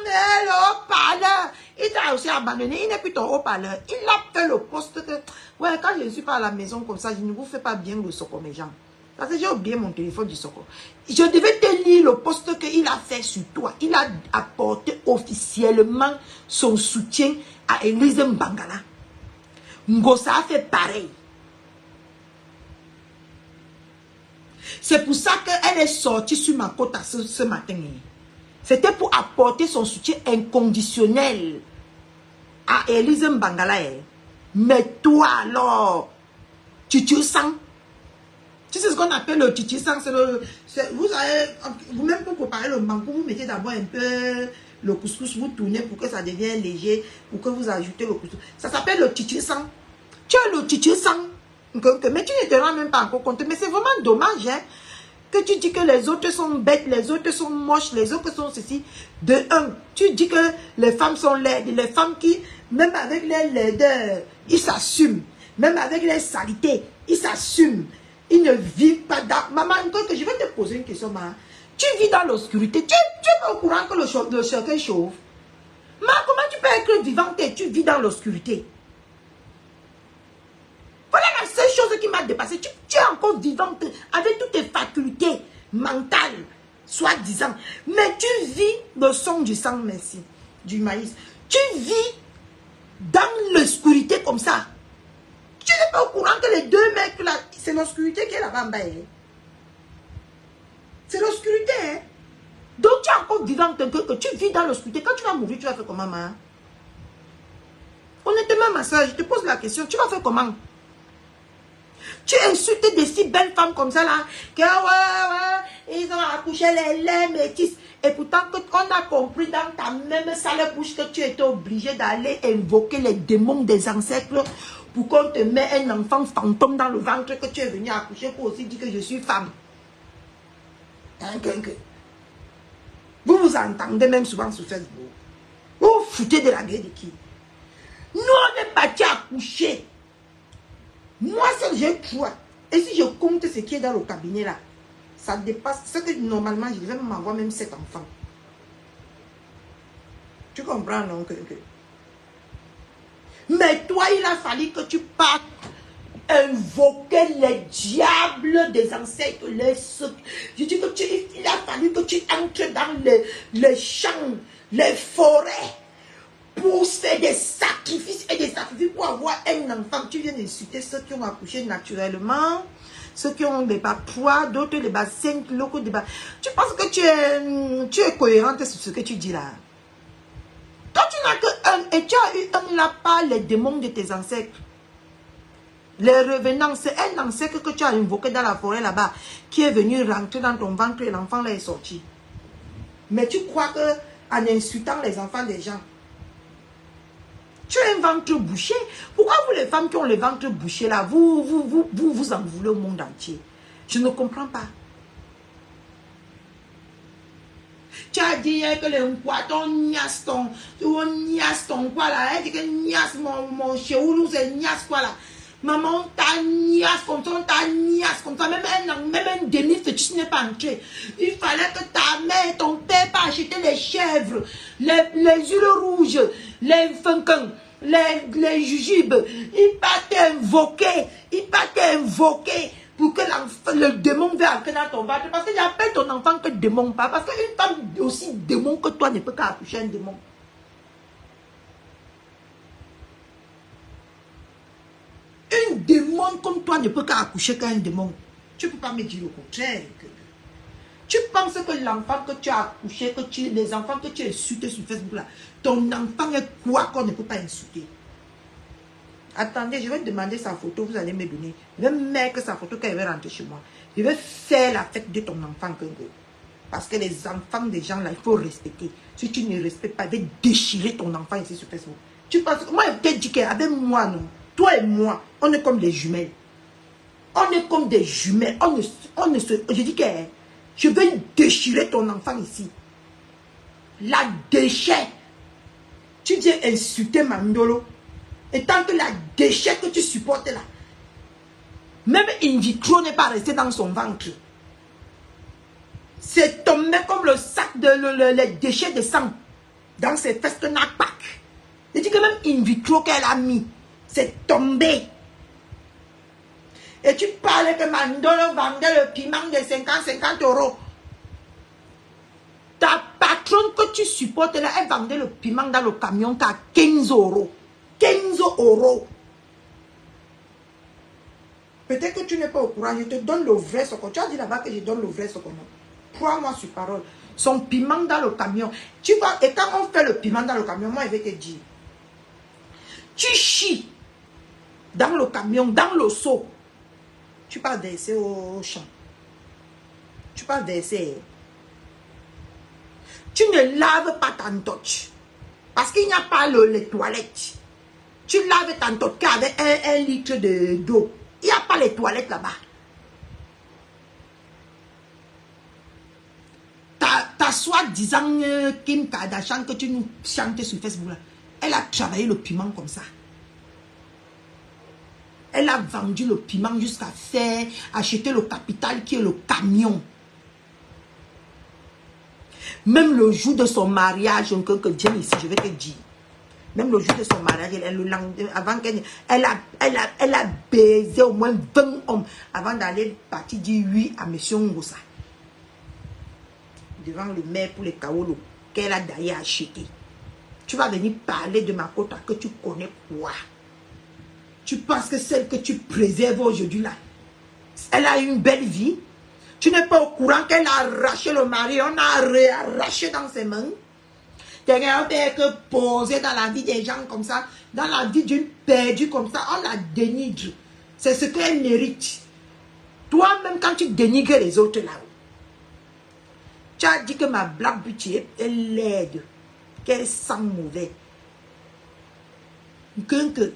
le haut-parleur, il t'a aussi abandonné, il n'est plus ton haut-parleur. Il a fait le poste que, ouais, quand je ne suis pas à la maison comme ça, je ne vous fais pas bien le soko, mes gens. Parce que j'ai oublié mon téléphone du soko. Je devais te lire le poste qu'il a fait sur toi. Il a apporté officiellement son soutien à Élise Mbangala. Ngosa a fait pareil. C'est pour ça qu'elle est sortie sur ma côte ce matin. C'était pour apporter son soutien inconditionnel à Élise Mbangala. Mais toi alors, tu sens. Tu sais ce qu'on appelle le titi sang, vous-même pour préparer le mango, vous mettez d'abord un peu le couscous, vous tournez pour que ça devienne léger, pour que vous ajoutez le couscous. Ça s'appelle le titi sang. Tu as le titi sang, mais tu ne te rends même pas encore compte. Mais c'est vraiment dommage, hein, que tu dis que les autres sont bêtes, les autres sont moches, les autres sont ceci. De un, tu dis que les femmes sont laides, les femmes qui, même avec les laideurs, ils s'assument. Même avec les saletés, ils s'assument. Ils ne vivent pas dans... Maman, je vais te poser une question, maman. Tu vis dans l'obscurité. Tu es pas au courant que le cercueil chauffe. Maman, comment tu peux être vivante et tu vis dans l'obscurité? Voilà la seule chose qui m'a dépassé. Tu es encore vivante avec toutes tes facultés mentales, soi-disant. Mais tu vis le son du sang, merci, du maïs. Tu vis dans l'obscurité comme ça. Tu n'es pas au courant que les deux mecs là, c'est l'obscurité qui est là-bas en bas. C'est l'obscurité. Hein? Donc tu es encore vivant que tu vis dans l'obscurité. Quand tu vas mourir, tu vas faire comment, maman? Honnêtement, ma soeur, je te pose la question. Tu vas faire comment? Tu insultes des si belles femmes comme ça là. Que ouais, ils ont accouché les métis. Et pourtant, on a compris dans ta même sale bouche que tu étais obligé d'aller invoquer les démons des ancêtres pour qu'on te mette un enfant fantôme dans le ventre que tu es venu accoucher pour aussi dire que je suis femme. Vous vous entendez même souvent sur Facebook. Vous vous foutez de la gueule de qui? Nous, on est partis accoucher. Moi, seul, j'ai trois. Et si je compte ce qui est dans le cabinet là, ça dépasse ce que normalement, je devais m'avoir même 7 enfants. Tu comprends, non? Mais toi, il a fallu que tu partes invoquer les diables des ancêtres. Je dis que il a fallu que tu entres dans les champs, les forêts, pour faire des sacrifices et des sacrifices pour avoir un enfant. Tu viens d'insulter ceux qui ont accouché naturellement, ceux qui ont des bas 3, d'autres des bas 5 kilos, des bas... Tu penses que tu es cohérente sur ce que tu dis là? Toi, tu n'as que un, et tu as eu un là par les démons de tes ancêtres. Les revenants, c'est un ancêtre que tu as invoqué dans la forêt là-bas, qui est venu rentrer dans ton ventre et l'enfant là est sorti. Mais tu crois que en insultant les enfants des gens, tu as un ventre bouché. Pourquoi vous les femmes qui ont le ventre bouché là, vous en voulez au monde entier? Je ne comprends pas. Tu as dit que les poitons niasse ton quoi là, elle dit que niasse mon chéoulou, c'est niasse quoi là. Maman, ta niasse comme ça, même un demi-fétiche n'est pas entré. Il fallait que ta mère, ton père, pas acheter les chèvres, les huiles rouges, les funkins, les jujubes. Il partait invoquer pour que le démon vienne entrer dans ton ventre. Parce qu'il appelle ton enfant que démon, pas. Parce qu'une femme aussi démon que toi ne peut qu'accoucher un démon. Une démon comme toi ne peut qu'accoucher qu'un démon. Tu ne peux pas me dire le contraire. Tu penses que l'enfant que tu as accouché, les enfants que tu as insultés sur Facebook là, ton enfant est quoi qu'on ne peut pas insulter? Attendez, je vais demander sa photo, vous allez me donner. Je vais mettre sa photo quand elle va rentrer chez moi. Je vais faire la fête de ton enfant. Parce que les enfants des gens là, il faut respecter. Si tu ne respectes pas, je vais déchirer ton enfant ici sur Facebook. Tu penses que moi, je t'ai dit qu'avec moi, non. Toi et moi, on est comme des jumelles. On est comme des jumelles. Je dis que je vais déchirer ton enfant ici. La déchet. Tu viens insulter Mandolo. Et tant que la déchet que tu supportes là, même in vitro n'est pas resté dans son ventre. C'est tombé comme le sac les déchets de sang dans ses fesses de Nakpak. Je dis que même in vitro qu'elle a mis, c'est tombé. Et tu parlais que Mandolo vendait le piment de 50 euros. Ta patronne que tu supportes là, elle vendait le piment dans le camion à 15 euros. 15 euros. Peut-être que tu n'es pas au courant. Je te donne le vrai Soko. Tu as dit là-bas que je donne le vrai Soko. Crois-moi sur parole. Son piment dans le camion. Tu vois, et quand on fait le piment dans le camion, moi, je vais te dire. Tu chies dans le camion, dans le seau. Tu vas verser au champ. Tu vas verser. Tu ne laves pas ta touch. Parce qu'il n'y a pas les toilettes. Tu laves ta touch avec un litre d'eau. Il n'y a pas les toilettes là-bas. Ta soi-disant Kim Kardashian que tu nous chantes sur Facebook là, elle a travaillé le piment comme ça. Elle a vendu le piment jusqu'à faire acheter le capital qui est le camion. Même le jour de son mariage, que Dieu ici, je vais te dire. Même le jour de son mariage, avant qu'elle a baisé au moins 20 hommes avant d'aller partir dire oui à M. Ngosa. Devant le maire pour les kaolo qu'elle a d'ailleurs acheté. Tu vas venir parler de ma côte que tu connais quoi? Tu penses que celle que tu préserves aujourd'hui là, elle a une belle vie? Tu n'es pas au courant qu'elle a arraché le mari, on a arraché dans ses mains. Quelqu'un fait que poser dans la vie des gens comme ça, dans la vie d'une perdue comme ça, on la dénigre. C'est ce qu'elle mérite. Toi-même, quand tu dénigres les autres là, tu as dit que ma Black Beauty est laide, qu'elle sent mauvais. Que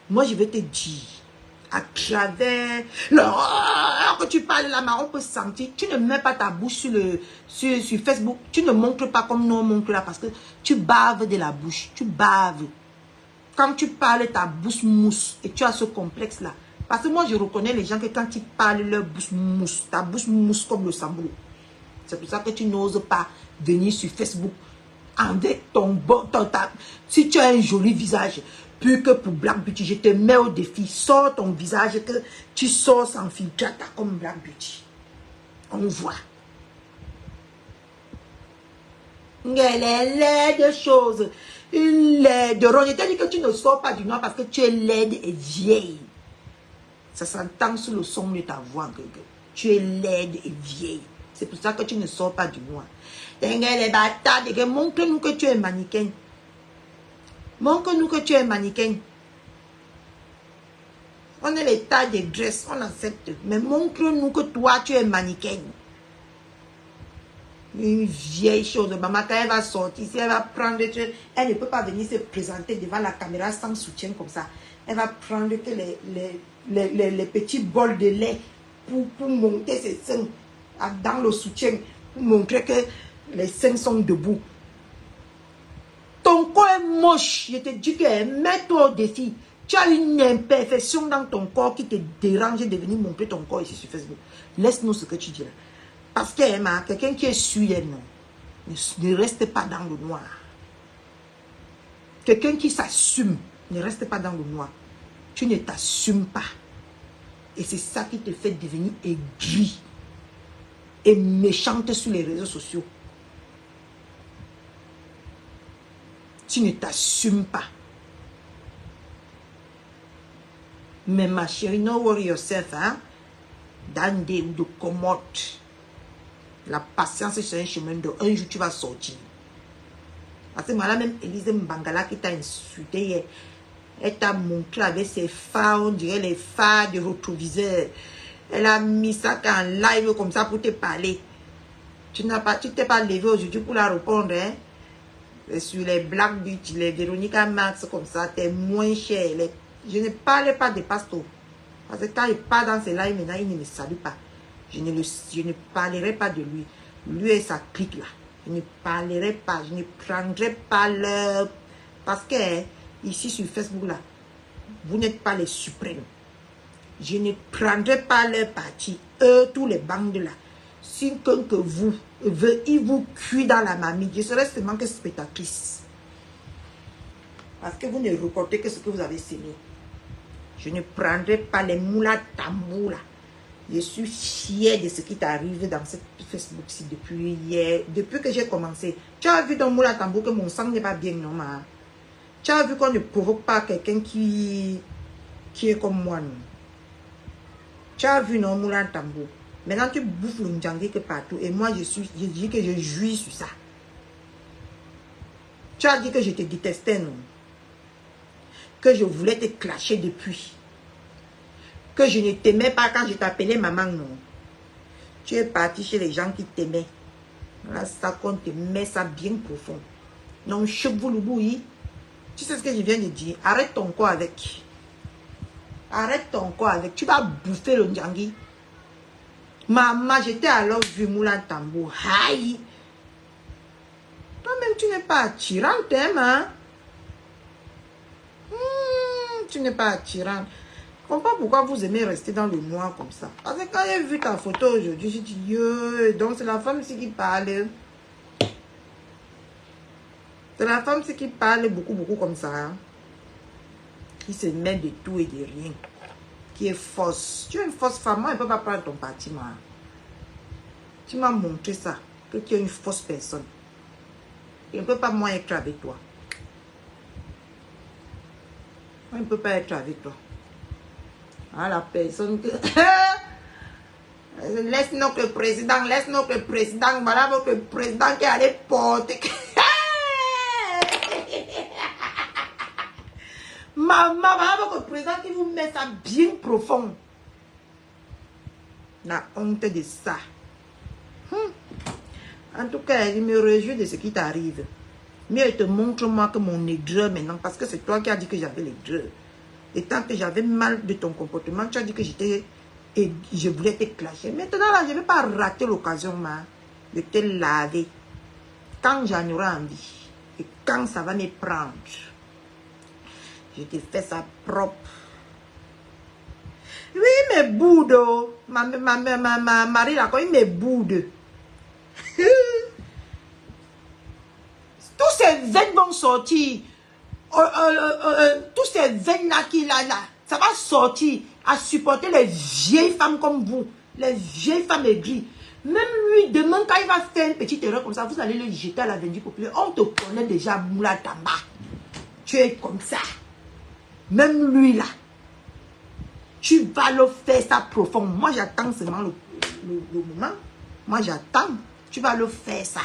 moi, je vais te dire, à travers que tu parles là, on peut sentir. Tu ne mets pas ta bouche sur Facebook. Tu ne montres pas comme nous on montre là parce que tu baves de la bouche. Tu baves. Quand tu parles, ta bouche mousse. Et tu as ce complexe là. Parce que moi, je reconnais les gens que quand ils parlent, leur bouche mousse. Ta bouche mousse comme le samboulou. C'est pour ça que tu n'oses pas venir sur Facebook avec ton bon... Si tu as un joli visage, plus que pour Black Beauty, je te mets au défi. Sors ton visage que tu sors sans filtre comme Black Beauty. On voit. Elle est laide de choses. Une laide de ronde. Je t'ai dit que tu ne sors pas du noir parce que tu es laide et vieille. Ça s'entend sous le son de ta voix. Tu es laide et vieille. C'est pour ça que tu ne sors pas du noir. Les bâtards, montre-nous que tu es mannequin. Montre-nous que tu es mannequin. On est les tailles de dress, on accepte. Mais montre-nous que toi, tu es mannequin. Une vieille chose. Maman, quand elle va sortir, si elle va prendre... Elle ne peut pas venir se présenter devant la caméra sans soutien comme ça. Elle va prendre que les petits bols de lait pour monter ses seins dans le soutien, pour montrer que les seins sont debout. Ton corps est moche. Je te dis que mets-toi au défi. Tu as une imperfection dans ton corps qui te dérange de venir montrer ton corps ici sur Facebook. Laisse-nous ce que tu dis là. Parce que quelqu'un qui est suivi, non, ne reste pas dans le noir. Quelqu'un qui s'assume, ne reste pas dans le noir. Tu ne t'assumes pas. Et c'est ça qui te fait devenir aigri et méchante sur les réseaux sociaux. Tu ne t'assumes pas. Mais ma chérie, no worry yourself, hein. Dans des ou de commode. La patience, c'est un chemin de un jour tu vas sortir. Parce que madame même Elise Mbangala qui t'a insulté hier, elle t'a montré avec ses phares, on dirait les phares de rétroviseur. Elle a mis ça en live comme ça pour te parler. Tu t'es pas levé aujourd'hui pour la répondre, hein. Et sur les Black Beauty, les Véronica Max comme ça, t'es moins cher. Je ne parle pas de Pasto. Parce que quand il part dans ses lives, maintenant, il ne me salue pas. Je ne parlerai pas de lui. Lui et sa clique là. Je ne parlerai pas. Je ne prendrai pas leur... Parce que ici sur Facebook là, vous n'êtes pas les suprêmes. Je ne prendrai pas leur parti. Eux, tous les bandes là. Si quelqu'un que vous veut, il vous cuit dans la mamie. Je serai seulement que spectatrice. Parce que vous ne reportez que ce que vous avez semé. Je ne prendrai pas les moulas tambours là. Je suis fière de ce qui t'arrive dans cette Facebook-ci depuis hier, depuis que j'ai commencé. Tu as vu dans moula tambour que mon sang n'est pas bien, non, ma. Tu as vu qu'on ne provoque pas quelqu'un qui est comme moi, non. Tu as vu non, Moulin Tambo. Maintenant, tu bouffes le Ndjangi que partout. Et moi, je dis que je jouis sur ça. Tu as dit que je te détestais, non? Que je voulais te clasher depuis. Que je ne t'aimais pas quand je t'appelais maman, non? Tu es parti chez les gens qui t'aimaient. Là, ça compte, te met ça bien profond. Non, cheveux le bouilli. Tu sais ce que je viens de dire? Arrête ton corps avec. Arrête ton corps avec. Tu vas bouffer le Ndjangi. Maman, j'étais alors vu Moulin Tambo. Aïe. Toi-même, tu n'es pas attirante, hein? Tu n'es pas attirante. Je ne comprends pas pourquoi vous aimez rester dans le noir comme ça. Parce que quand j'ai vu ta photo aujourd'hui, j'ai dit, donc c'est la femme ici qui parle. C'est la femme ici qui parle beaucoup comme ça. Hein? Qui se met de tout et de rien. Qui est fausse. Tu es une fausse femme. Moi, je ne peux pas prendre ton parti, moi. Tu m'as montré ça. Que tu es une fausse personne. Je ne peux pas, moi, être avec toi. Moi, je ne peux pas être avec toi. Ah, la personne que... laisse notre président, voilà votre président qui allait porter. Maman, voilà votre président qui vous met ça bien profond. La honte de ça. En tout cas, il me réjouit de ce qui t'arrive. Mais te montre-moi que mon aigreur maintenant, parce que c'est toi qui as dit que j'avais l'aigreur. Et tant que j'avais mal de ton comportement, tu as dit que j'étais... Et je voulais te clasher. Maintenant, là, je ne vais pas rater l'occasion, de te laver. Quand j'en aurai envie. Et quand ça va me prendre. Je te fais ça propre. Oui, mais boude. Ma mari, là, quand il me boude. Tous ces veines vont sortir. Tous ces veines-là qui là, ça va sortir à supporter les vieilles femmes comme vous. Les vieilles femmes aigries. Même lui, demain, quand il va faire une petite erreur comme ça, vous allez le jeter à la vendue populaire. On te connaît déjà, Moula Tamba. Tu es comme ça. Même lui, là. Tu vas le faire ça profond. Moi, j'attends seulement le moment. Moi, j'attends. Tu vas le faire ça.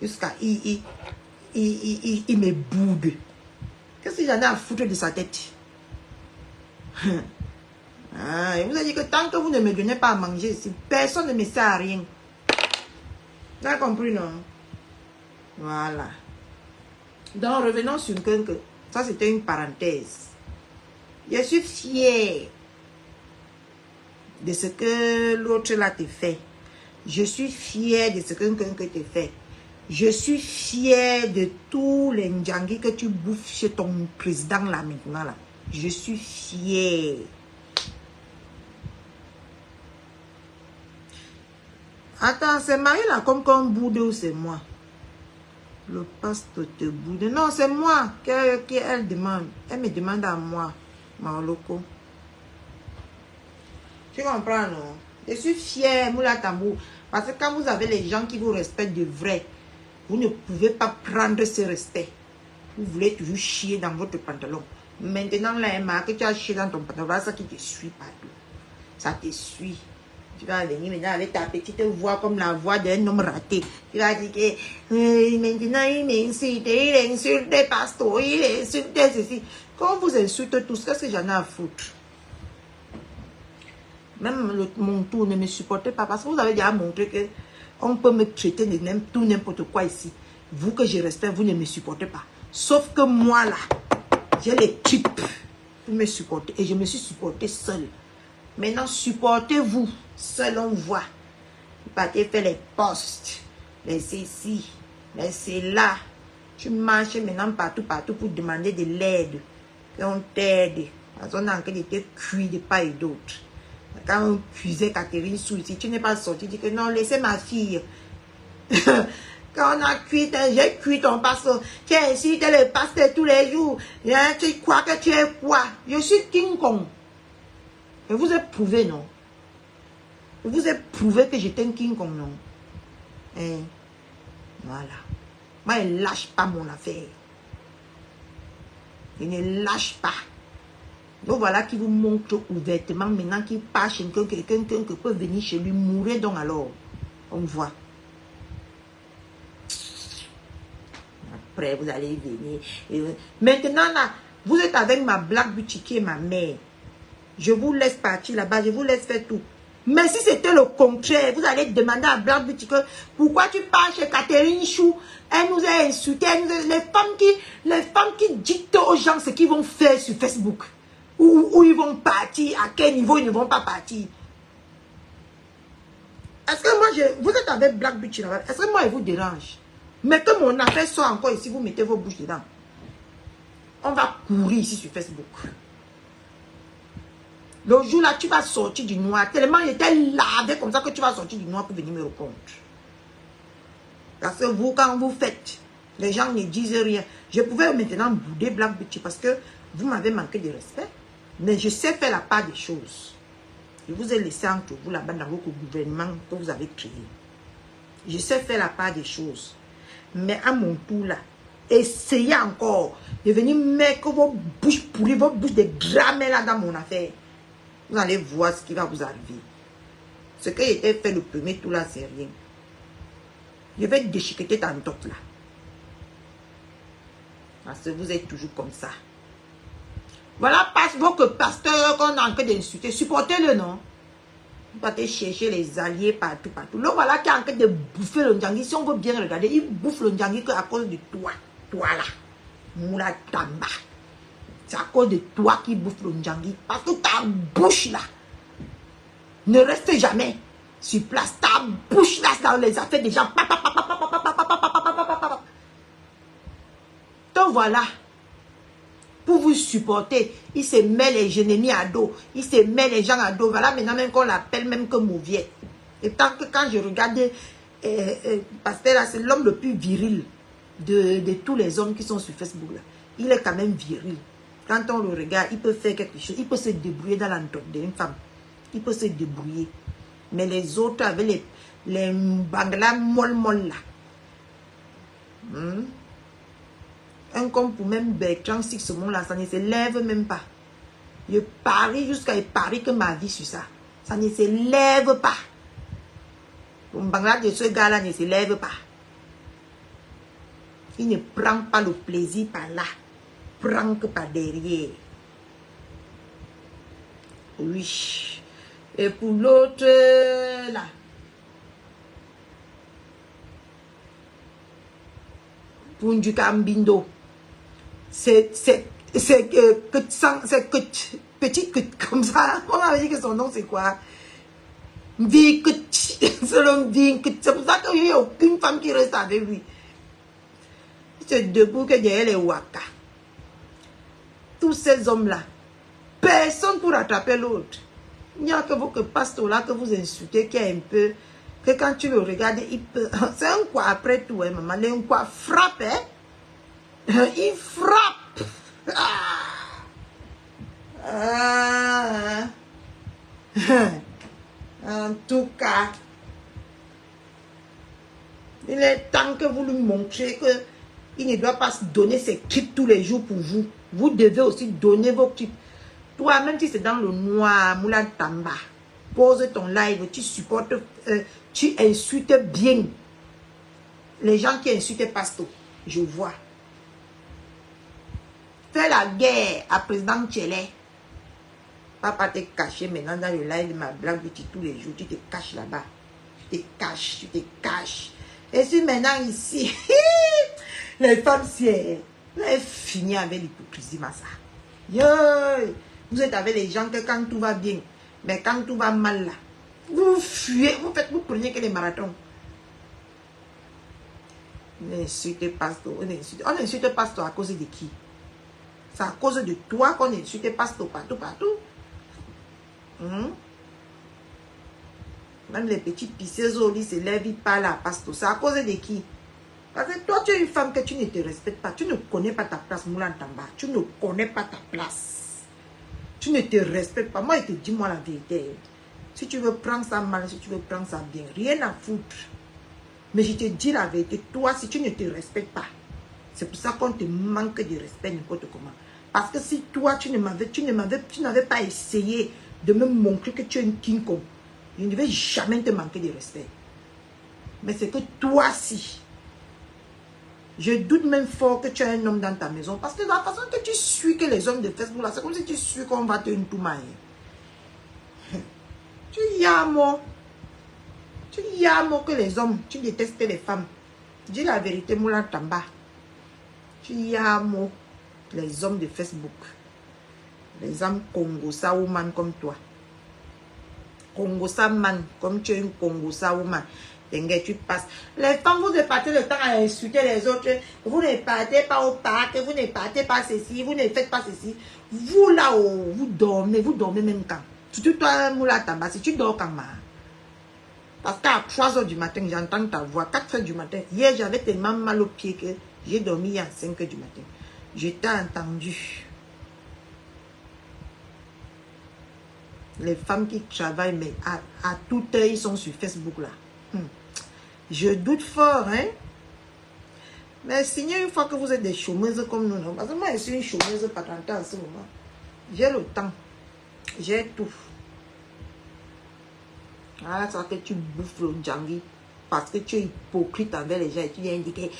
Jusqu'à... Il me boude. Qu'est-ce que j'en ai à foutre de sa tête? Il vous a dit que tant que vous ne me donnez pas à manger ici, personne ne me sert à rien. Vous avez compris, non? Voilà. Donc, revenons sur le que ça, c'était une parenthèse. Je suis fière de ce que l'autre là te fait. Je suis fière de ce que quelqu'un te fait. Je suis fière de tous les Ndjangi que tu bouffes chez ton président là maintenant là. Je suis fière. Attends, c'est Marie là comme boude ou c'est moi? Le pasteur te boude. Non, c'est moi qu'elle demande. Elle me demande à moi, Marloko. Tu comprends, non? Je suis fière, Moula Tambou. Parce que quand vous avez les gens qui vous respectent de vrai, vous ne pouvez pas prendre ce respect. Vous voulez toujours chier dans votre pantalon. Maintenant, là, que tu as chié dans ton pantalon, c'est ça qui te suit partout. Ça te suit. Tu vas venir maintenant avec ta petite voix comme la voix d'un homme raté. Tu vas dire que maintenant il m'insulte, il insulte les pasteurs, il insulte ceci. Quand vous insultez tous, qu'est-ce que j'en ai à foutre? Même mon tour ne me supportait pas parce que vous avez déjà montré que on peut me traiter de tout n'importe quoi ici. Vous que je respecte, vous ne me supportez pas. Sauf que moi là, j'ai les types pour me supporter. Et je me suis supporté seul. Maintenant, supportez-vous. Seul on voit. Vous partez faire les postes. Les ceci. Les c'est là. Tu marches maintenant partout pour demander de l'aide. Qu'on t'aide. Parce qu'on a en train de te cuire de part et d'autre. Quand on cuisait Catherine Sou ici, tu n'es pas sorti, tu dis que non, laissez ma fille. Quand on a cuit, j'ai cuit ton pasteur. Tu es ici, tu es le pasteur tous les jours. Hein, tu crois que tu es quoi? Je suis King Kong. Je vous ai prouvé, non? Je vous ai prouvé que j'étais un King Kong, non? Et voilà. Moi, je ne lâche pas mon affaire. Je ne lâche pas. Donc voilà qui vous montre ouvertement maintenant qu'il part chez quelqu'un qui peut venir chez lui mourir. Donc alors, on voit. Après, vous allez venir. Maintenant, là, vous êtes avec ma Black Beauty qui est ma mère. Je vous laisse partir là-bas, je vous laisse faire tout. Mais si c'était le contraire, vous allez demander à Black Beauty que pourquoi tu pars chez Catherine Chou? Elle nous a insulté. Les femmes qui dictent aux gens ce qu'ils vont faire sur Facebook. Où ils vont partir, à quel niveau ils ne vont pas partir. Est-ce que moi, vous êtes avec Black Beauty là-bas? Est-ce que moi, il vous dérange? Mais que mon affaire soit encore ici, vous mettez vos bouches dedans. On va courir ici sur Facebook. Le jour là, tu vas sortir du noir. Tellement il était lavé comme ça que tu vas sortir du noir pour venir me répondre. Parce que vous, quand vous faites, les gens ne disent rien. Je pouvais maintenant bouder Black Beauty parce que vous m'avez manqué de respect. Mais je sais faire la part des choses. Je vous ai laissé entre vous là-bas dans votre gouvernement que vous avez créé. Je sais faire la part des choses. Mais à mon tour là, essayez encore de venir mettre vos bouches pourries, vos bouches de grammaire là dans mon affaire. Vous allez voir ce qui va vous arriver. Ce qui a été fait le premier tour là, c'est rien. Je vais déchiqueter ta tête là. Parce que vous êtes toujours comme ça. Voilà votre pasteur qu'on a en train d'insulter. Supportez-le, non? Vous partez chercher les alliés partout, partout. Là, voilà qui est en train de bouffer le Ndjangi. Si on veut bien regarder, il bouffe le Ndjangi à cause de toi. Toi là. Moula Tamba. C'est à cause de toi qui bouffe le Ndjangi. Parce que ta bouche là ne reste jamais sur place. Ta bouche là, c'est dans les affaires des gens. Donc voilà. Pour vous supporter, il se met les ennemis à dos. Il se met les gens à dos. Voilà maintenant même qu'on l'appelle même que Mouvier. Et tant que quand je regarde Pasteur là, c'est l'homme le plus viril de tous les hommes qui sont sur Facebook là. Il est quand même viril. Quand on le regarde, il peut faire quelque chose. Il peut se débrouiller dans l'entourage d'une femme. Il peut se débrouiller. Mais les autres avec les banglas molle là. Un comme pour même Bertrand, si ce monde là, ça ne se lève même pas. Je parie jusqu'à parie que ma vie sur ça. Ça ne se lève pas. Le bangla de ce gars là ne se lève pas. Il ne prend pas le plaisir par là. Prend que par derrière. Oui. Et pour l'autre là. Pour du Cambindo. C'est petit comme ça. On avait dit que son nom c'est quoi? C'est pour ça qu'il n'y a aucune femme qui reste avec lui. C'est debout que derrière les waka. Tous ces hommes-là, personne pour rattraper l'autre. Il n'y a que vous que pasteur là que vous insultez qui est un peu. Que quand tu le regardes, il peut. C'est un quoi après tout, hein, maman. Un quoi frappe, hein? Il frappe. En tout cas, il est temps que vous lui montrez que il ne doit pas se donner ses clips tous les jours pour vous. Vous devez aussi donner vos clips. Toi, même si c'est dans le noir, Moula Tamba, pose ton live, tu supportes, tu insultes bien les gens qui insultent Pasto. Je vois. Fais la guerre à président Tchélé. Papa te caché maintenant dans le live de ma Black Beauty tous les jours. Tu te caches là-bas. Tu te caches. Et si maintenant ici, les femmes, si elles finissent avec l'hypocrisie, Massa. Yo, vous êtes avec les gens que quand tout va bien, mais quand tout va mal là, vous fuyez, vous prenez que les marathons. N'insultez pas, on n'insulte pas à cause de qui? C'est à cause de toi qu'on insulte Pasteur partout. Même les petits pisseuses au lit se lèvent, ils parlent à Pasteur. C'est à cause de qui? Parce que toi, tu es une femme que tu ne te respectes pas. Tu ne connais pas ta place, Moula Tamba. Tu ne connais pas ta place. Tu ne te respectes pas. Moi, je te dis moi la vérité. Si tu veux prendre ça mal, si tu veux prendre ça bien, rien à foutre. Mais je te dis la vérité. Toi, si tu ne te respectes pas, c'est pour ça qu'on te manque de respect n'importe comment. Parce que si toi, tu n'avais pas essayé de me montrer que tu es une King Kong, je ne vais jamais te manquer de respect. Mais c'est que toi, si. Je doute même fort que tu as un homme dans ta maison. Parce que la façon que tu suis que les hommes de Facebook, là, c'est comme si tu suis qu'on va te une toumaille. Tu yamo. Tu yamo que les hommes, tu détestes les femmes. Dis la vérité, Moula Tamba. Tu yamo les hommes de Facebook. Les hommes Congosa woman comme toi. Congosa man, comme tu es une Congosa woman. Tu passes. Les femmes, vous ne partez le temps à insulter les autres. Vous ne partez pas au parc, vous ne partez pas ceci, vous ne faites pas ceci. Vous là-haut, vous dormez même quand. Surtout toi, Moula Tamba, si tu dors quand même. Parce qu'à 3 h du matin, j'entends ta voix. 4 h du matin. Hier, j'avais tellement mal aux pieds que j'ai dormi à 5 h du matin. Je t'ai entendu. Les femmes qui travaillent, mais à toute heure, ils sont sur Facebook là. Je doute fort, hein. Mais signez une fois que vous êtes des chômeuses comme nous, non? Parce que moi, je suis une chômeuse patentée en ce moment. J'ai le temps. J'ai tout. Ah, ça que tu bouffes le djangui. Parce que tu es hypocrite envers les gens. Et tu viens indiquer,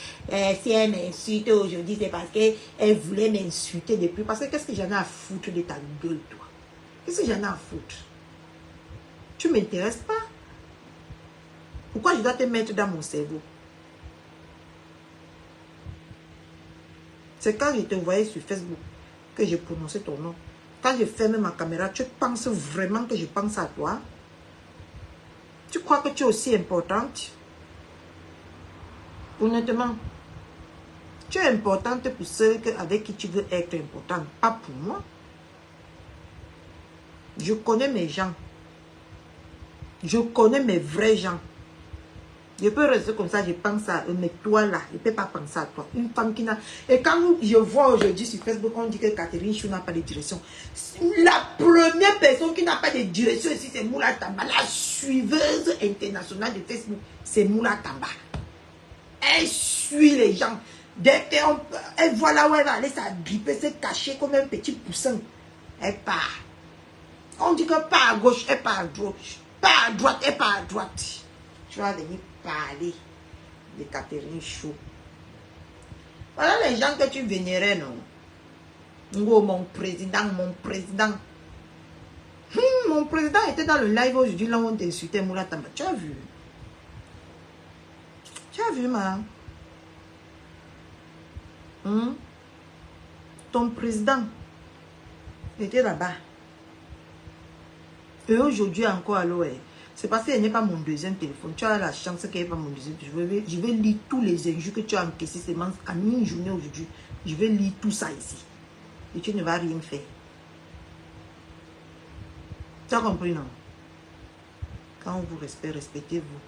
si elle m'insulte aujourd'hui, c'est parce qu'elle voulait m'insulter depuis. Parce que qu'est-ce que j'en ai à foutre de ta gueule, toi? Qu'est-ce que j'en ai à foutre? Tu ne m'intéresses pas. Pourquoi je dois te mettre dans mon cerveau? C'est quand je te voyais sur Facebook que j'ai prononcé ton nom. Quand je ferme ma caméra, tu penses vraiment que je pense à toi? Tu crois que tu es aussi importante? Honnêtement, tu es importante pour ceux avec qui tu veux être importante, pas pour moi. Je connais mes gens. Je connais mes vrais gens. Je peux rester comme ça, je pense à eux, mais toi là, je ne peux pas penser à toi. Une femme qui n'a... Et quand je vois aujourd'hui sur Facebook, on dit que Catherine Chou n'a pas de direction. La première personne qui n'a pas de direction ici, c'est Moula Tamba, la suiveuse internationale de Facebook. C'est Moula Tamba. Elle suit les gens. Dès qu'elle voit là où elle va aller s'agripper, se cacher comme un petit poussin. Elle part. On dit que pas à gauche, elle part à gauche. Pas à droite, elle part à droite. Tu vas venir parler de Catherine Chou. Voilà les gens que tu vénérais, non? Oh, mon président, mon président. Mon président était dans le live aujourd'hui, là où on t'insultait Moula Tamba. Tu as vu? Tu as vu, ma? Ton président était là-bas. Et aujourd'hui encore, alors, c'est parce qu'elle n'est pas mon deuxième téléphone. Tu as la chance qu'elle n'est pas mon deuxième. Je vais lire tous les injures que tu as encaissés seulement en une journée aujourd'hui. Je vais lire tout ça ici. Et tu ne vas rien faire. Tu as compris, non? Quand on vous respecte, respectez-vous.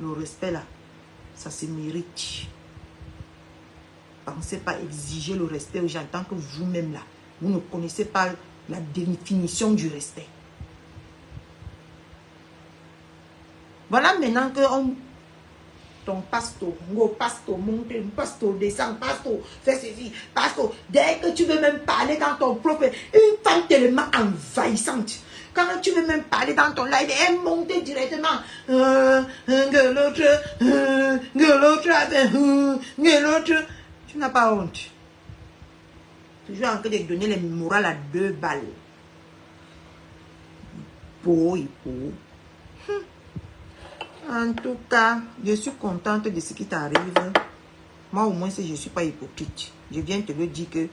Le respect, là, ça se mérite. Pensez pas exiger le respect aux gens tant que vous-même, là, vous ne connaissez pas la définition du respect. Voilà maintenant que ton pasteur, monte, pasteur, descend, pasteur, fais ceci, pasteur. Dès que tu veux même parler dans ton propre, une femme tellement envahissante. Quand tu veux même parler dans ton live, elle monte directement. L'autre. Tu n'as pas honte. Toujours en train de donner les morales à 2 balles. En tout cas, je suis contente de ce qui t'arrive. Moi, au moins, je ne suis pas hypocrite. Je viens te le dire que,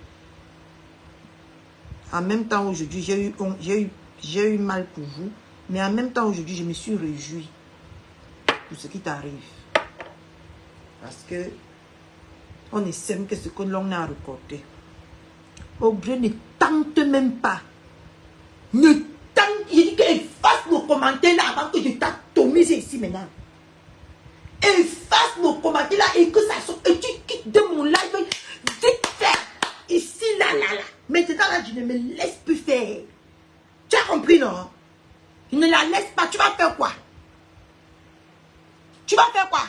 en même temps, aujourd'hui, j'ai eu mal pour vous. Mais en même temps, aujourd'hui, je me suis réjouie pour ce qui t'arrive. Parce que, on ne sait que ce que l'on a recordé. Audrey ne tente même pas. Ne tente. Il dit qu'elle fasse nos commentaires là avant que je t'atomise ici maintenant. Efface nos commentaires là et que ça sorte. Et tu quittes de mon live. Vite faire. Ici, là. Maintenant là, je ne me laisse plus faire. Tu as compris, non? Je ne la laisse pas. Tu vas faire quoi? Tu vas faire quoi?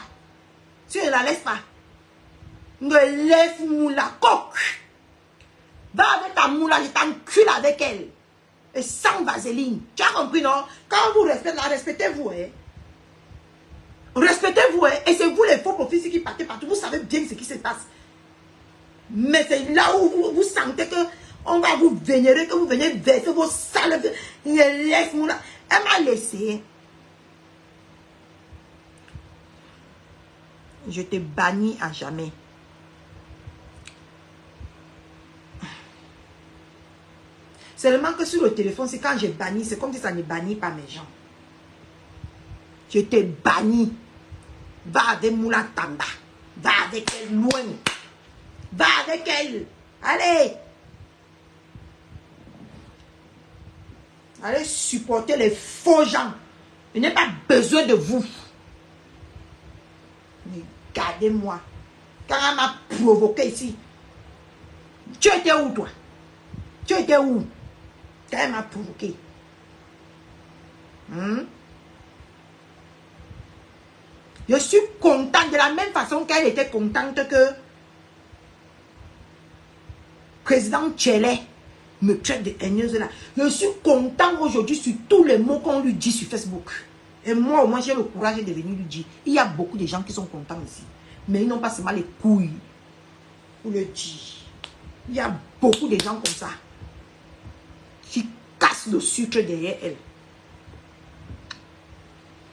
Tu ne la laisse pas. Ne laisse-nous la coque. ta moula, je t'encule avec elle. Et sans vaseline. Tu as compris, non? Quand vous respectez, là, respectez-vous, hein. Respectez-vous, hein. Et c'est vous les faux profils qui partez partout. Vous savez bien ce qui se passe. Mais c'est là où vous sentez que on va vous vénérer, que vous venez verser vos sales. Laisse-moi là. Elle m'a laissé. Je te bannis à jamais. Seulement que sur le téléphone, c'est quand j'ai banni, c'est comme si ça ne bannit pas mes gens. Je te bannis. Va avec Moula Tamba. Va avec elle loin. Va avec elle. Allez. Allez supporter les faux gens. Je n'ai pas besoin de vous. Regardez-moi. Quand elle m'a provoqué ici. Tu étais où toi? Tu étais où? Quand elle m'a provoqué. Je suis contente de la même façon qu'elle était contente que président Tchélé me traite de haineuse là. Je suis content aujourd'hui sur tous les mots qu'on lui dit sur Facebook. Et moi, au moins, j'ai le courage de venir lui dire. Il y a beaucoup de gens qui sont contents ici. Mais ils n'ont pas seulement les couilles pour le dire. Il y a beaucoup de gens comme ça qui cassent le sucre derrière elle.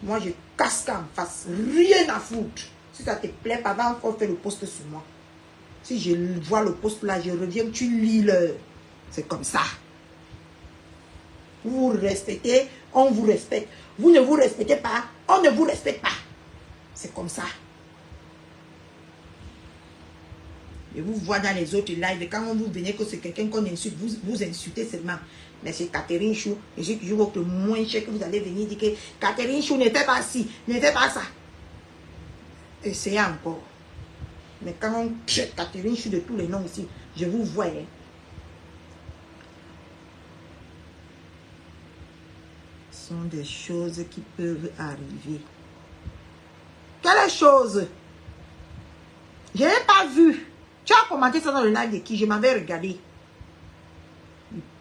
Moi, je casse ça en face. Rien à foutre. Si ça te plaît, pas va encore faire le post sur moi. Si je vois le post là, je reviens, tu lis le. C'est comme ça. Vous vous respectez, on vous respecte. Vous ne vous respectez pas, on ne vous respecte pas. C'est comme ça. Et vous voyez dans les autres lives, quand vous venez que c'est quelqu'un qu'on insulte, vous insultez seulement. Mais c'est Catherine Chou, et c'est toujours votre moins cher que vous allez venir dire que Catherine Chou ne fait pas ci, ne fait pas ça. Essayez encore. Mais quand on traite Catherine Chou de tous les noms ici, je vous vois. Hein. Ce sont des choses qui peuvent arriver. Quelle chose? Je n'ai pas vu. Tu as commenté ça dans le live de qui? Je m'avais regardé.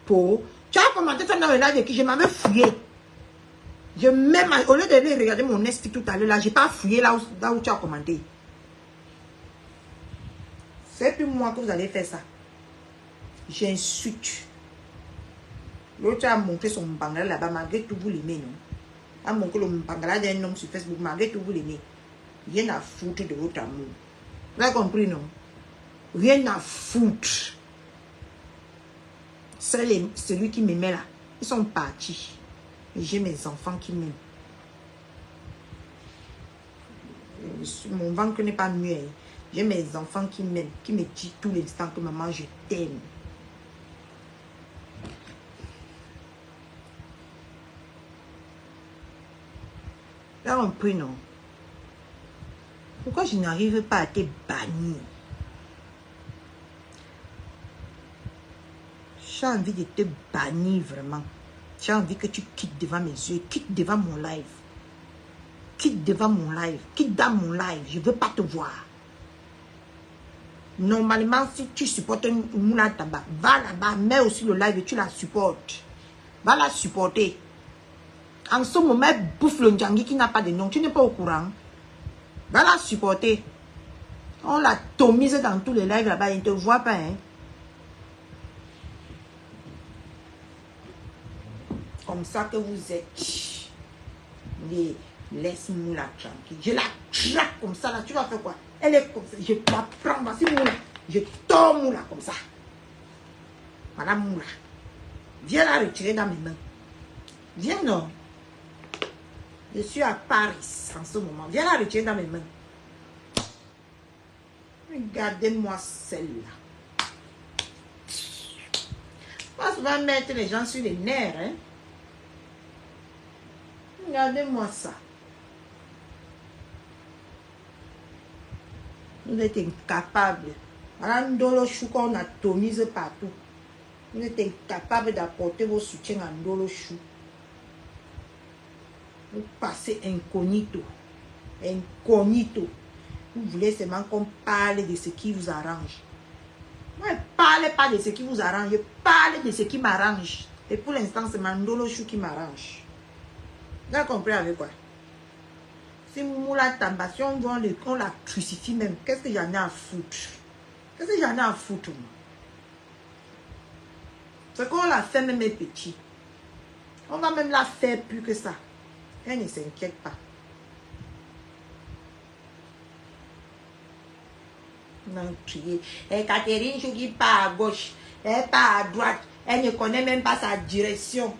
Pour. Tu as commenté ça dans le live de qui? Je m'avais fouillé. Je même, au lieu d'aller regarder mon esti tout à l'heure, là, je n'ai pas fouillé là où tu as commenté. C'est plus moi que vous allez faire ça. J'insulte. L'autre a montré son bangala là-bas, malgré tout vous l'aimez, non? A montré le bangala d'un homme sur Facebook, malgré tout vous l'aimez. Rien à foutre de votre amour. Vous avez compris, non? Rien à foutre. C'est celui qui m'aimait là. Ils sont partis. Et j'ai mes enfants qui m'aiment. Mon ventre n'est pas muet. J'ai mes enfants qui m'aiment, qui me disent tout l'instant que maman, je t'aime. Là, on prie, non? Pourquoi je n'arrive pas à te bannir? J'ai envie de te bannir vraiment. J'ai envie que tu quittes devant mes yeux, quitte devant mon live. Quitte devant mon live, quitte dans mon live. Je ne veux pas te voir. Normalement, si tu supportes Moula Tamba, va là-bas, mets aussi le live et tu la supportes. Va la supporter. En ce moment, bouffe le Ndjangi qui n'a pas de nom. Tu n'es pas au courant. Va la supporter. On la tomise dans tous les lives là-bas. Il ne te voit pas. Hein. Comme ça que vous êtes. Laisse-moi la tranquille. Je la traque comme ça là. Tu vas faire quoi? Elle est comme ça. Je la prends. Voici Moula. Je tords Moula comme ça. Voilà Moula. Viens la retirer dans mes mains. Viens non. Je suis à Paris en ce moment. Viens la retirer dans mes mains. Regardez-moi celle-là. Moi, je vais mettre les gens sur les nerfs. Hein? Regardez-moi ça. Vous êtes incapable. Voilà Ndolo Chou qu'on atomise partout. Vous êtes incapable d'apporter vos soutiens à Ndolo Chou. Vous passez incognito. Incognito. Vous voulez seulement qu'on parle de ce qui vous arrange. Ne parlez pas de ce qui vous arrange. Je parle de ce qui m'arrange. Et pour l'instant, c'est Mandolo Chou qui m'arrange. Vous avez compris avec quoi? Si Moula Tamba, si on la crucifie même, qu'est-ce que j'en ai à foutre? Qu'est-ce que j'en ai à foutre, moi? C'est qu'on la fait même petit. On va même la faire plus que ça. Elle ne s'inquiète pas. Non, crier. Et Catherine Chouki part à gauche. Elle part à droite. Elle ne connaît même pas sa direction.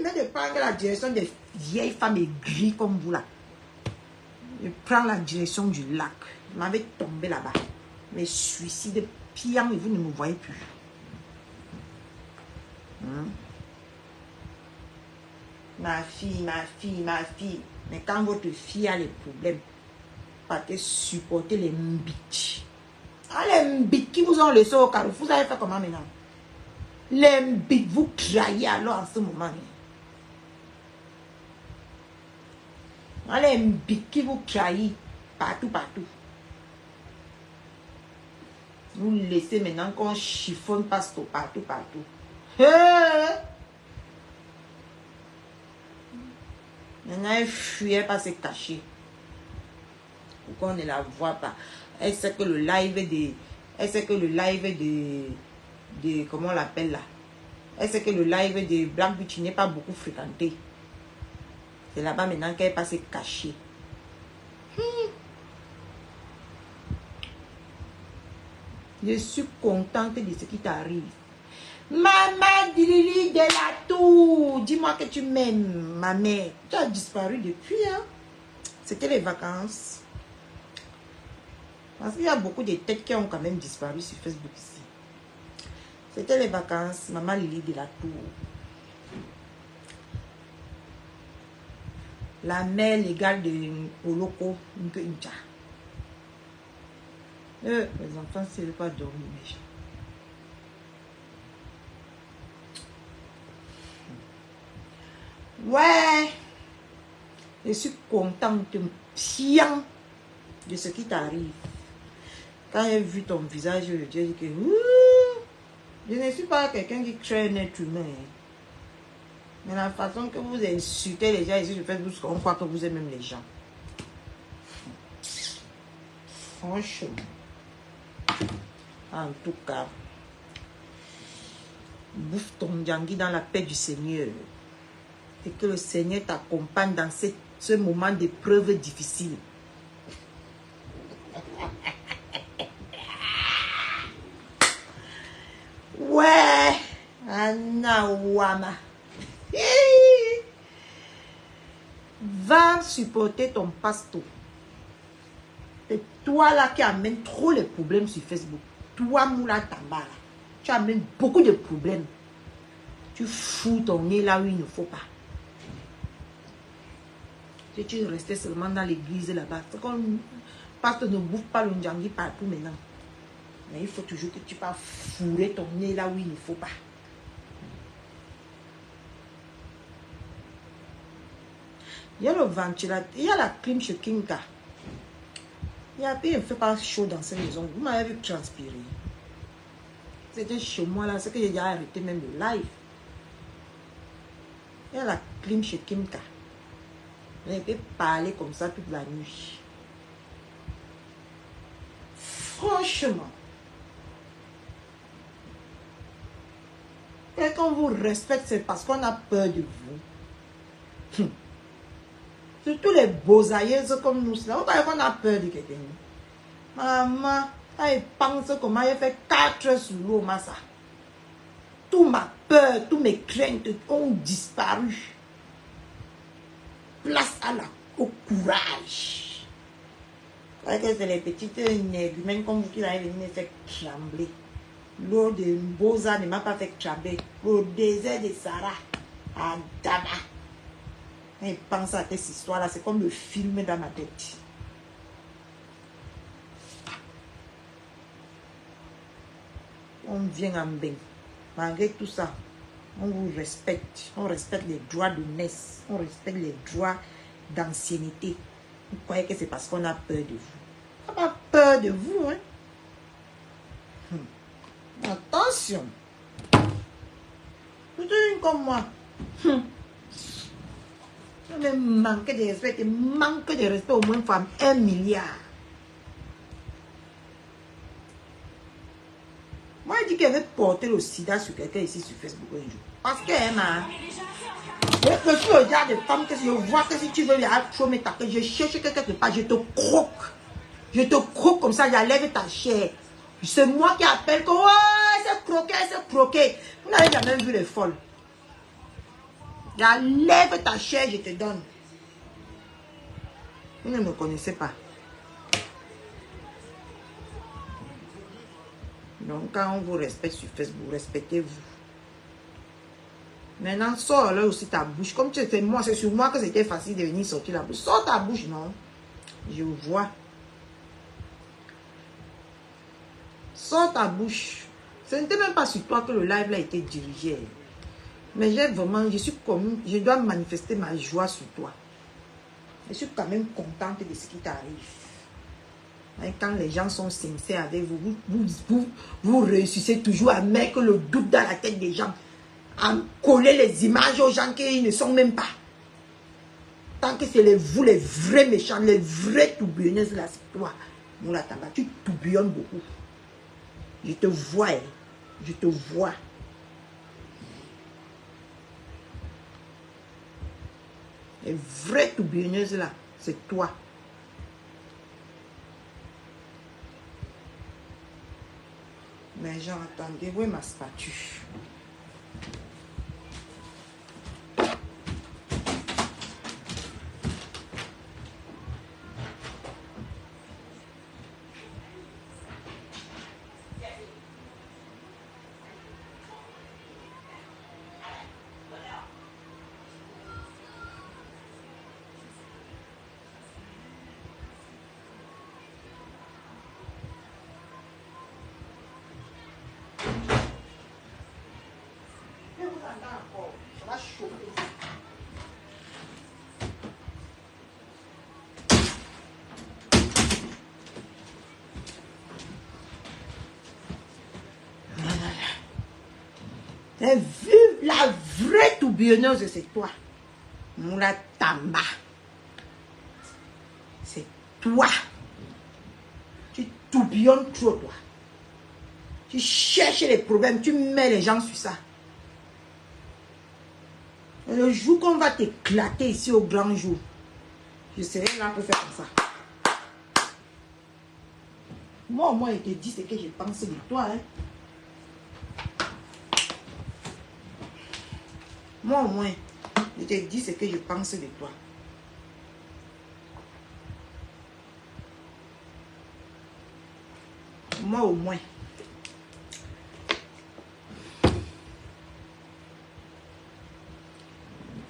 Mais de prendre la direction des vieilles femmes aigries comme vous là. Je prends la direction du lac. Je m'avais tombé là-bas. Mais suicide pire, mais vous ne me voyez plus. Ma fille. Mais quand votre fille a les problèmes, partez supporter les mbites. Ah, les mbites qui vous ont laissé au carrefour, vous allez faire comment maintenant? Les mbites, vous trahissez alors en ce moment. Ah, les mbites qui vous trahissent partout. Vous laissez maintenant qu'on chiffonne partout. Maintenant, elle fuyait pas se cacher. Pourquoi on ne la voit pas? Elle sait que le live de comment on l'appelle là? Elle sait que le live de Black Beauty n'est pas beaucoup fréquenté. C'est là-bas maintenant qu'elle passe se cacher. Je suis contente de ce qui t'arrive. Maman Dilili de la Tour, dis-moi que tu m'aimes, ma mère. Tu as disparu depuis, hein? C'était les vacances. Parce qu'il y a beaucoup de têtes qui ont quand même disparu sur Facebook ici. C'était les vacances, maman Lily de la Tour. La mère légale de Oloko Nkenja. Les enfants, c'est pas dormir, mais... Ouais, je suis contente, bien de ce qui t'arrive. Quand j'ai vu ton visage, je dis que je ne suis pas quelqu'un qui crée un être humain. Mais la façon que vous insultez les gens ici, je fais on croit que vous aimez même les gens. Franchement. En tout cas, bouffe ton djangui dans la paix du Seigneur. Et que le Seigneur t'accompagne dans ce moment d'épreuve difficile. Ouais, Anna Ouama. Va supporter ton pasteur. C'est toi là qui amène trop les problèmes sur Facebook. Toi, Moula Tamba, tu amènes beaucoup de problèmes. Tu fous ton nez là où il ne faut pas. Si tu restais seulement dans l'église là-bas, c'est comme parce que ne bouffe pas le ndjangui partout maintenant. Mais il faut toujours que tu pas fourrer ton nez là où il ne faut pas. Il y a le ventilateur, il y a la clim chez Kinka. Il ne fait pas chaud dans cette maison. Vous m'avez vu transpirer. C'était chez moi là, c'est que j'ai déjà arrêté même le live. Il y a la clim chez Kimka. On peut parler comme ça toute la nuit. Franchement. Et quand on vous respecte, c'est parce qu'on a peur de vous. Surtout les beaux-aïeuses comme nous, là. On a peur de quelqu'un. Maman, elle pense comment elle fait 4 heures sous l'eau, massa. Toute ma peur, toutes mes craintes ont disparu. Place au courage. C'est les petites humaines comme vous qui l'avez venu me faire trembler. L'eau de Mboza ne m'a pas fait trembler. Au désert de Sarah, à Dama. Et pense à cette histoire-là, c'est comme le film dans ma tête. On vient en bain. Malgré tout ça, on vous respecte. On respecte les droits de naissance. On respecte les droits d'ancienneté. Vous croyez que c'est parce qu'on a peur de vous. On n'a pas peur de vous, hein. Attention. Plutôt une comme moi. Mais manque de respect au moins femme 1 milliard. Moi, je dis qu'elle veut porter le sida sur quelqu'un ici sur Facebook un jour. Parce qu'elle m'a... Je suis le genre de femme que si je vois que si tu veux lui chômer ta tête, je cherche quelque part, je te croque. Je te croque comme ça, j'enlève ta chair. C'est moi qui appelle que ouais, c'est croqué. Vous n'avez jamais vu les folles. J'enlève ta chair, je te donne. Vous ne me connaissez pas. Donc, quand on vous respecte sur Facebook, respectez-vous. Maintenant, sors là aussi ta bouche. Comme tu étais moi, c'est sur moi que c'était facile de venir sortir la bouche. Sors ta bouche, non. Je vois. Sors ta bouche. Ce n'était même pas sur toi que le live là a été dirigé. Mais j'ai vraiment, je suis comme, je dois manifester ma joie sur toi. Je suis quand même contente de ce qui t'arrive. Quand les gens sont sincères avec vous, vous réussissez toujours à mettre le doute dans la tête des gens. À coller les images aux gens qui ne sont même pas. Tant que c'est vous les vrais méchants, les vrais tourbillonneuses là, c'est toi. Moula Tamba, tu tourbillonnes beaucoup. Je te vois, hein. Je te vois. Les vraies tourbillonneuses là, c'est toi. Mais genre, attendez, où est ma spatule? Ça va chauffer. T'as vu la vraie tourbillonneuse, c'est toi. Moula Tamba. C'est toi. Tu tourbillonnes trop, toi. Tu cherches les problèmes, tu mets les gens sur ça. Et le jour qu'on va t'éclater ici au grand jour, je serai là pour faire comme ça. Moi, au moins, il te dit ce que je pense de toi. Hein. Moi, au moins, je te dis ce que je pense de toi. Moi, au moins.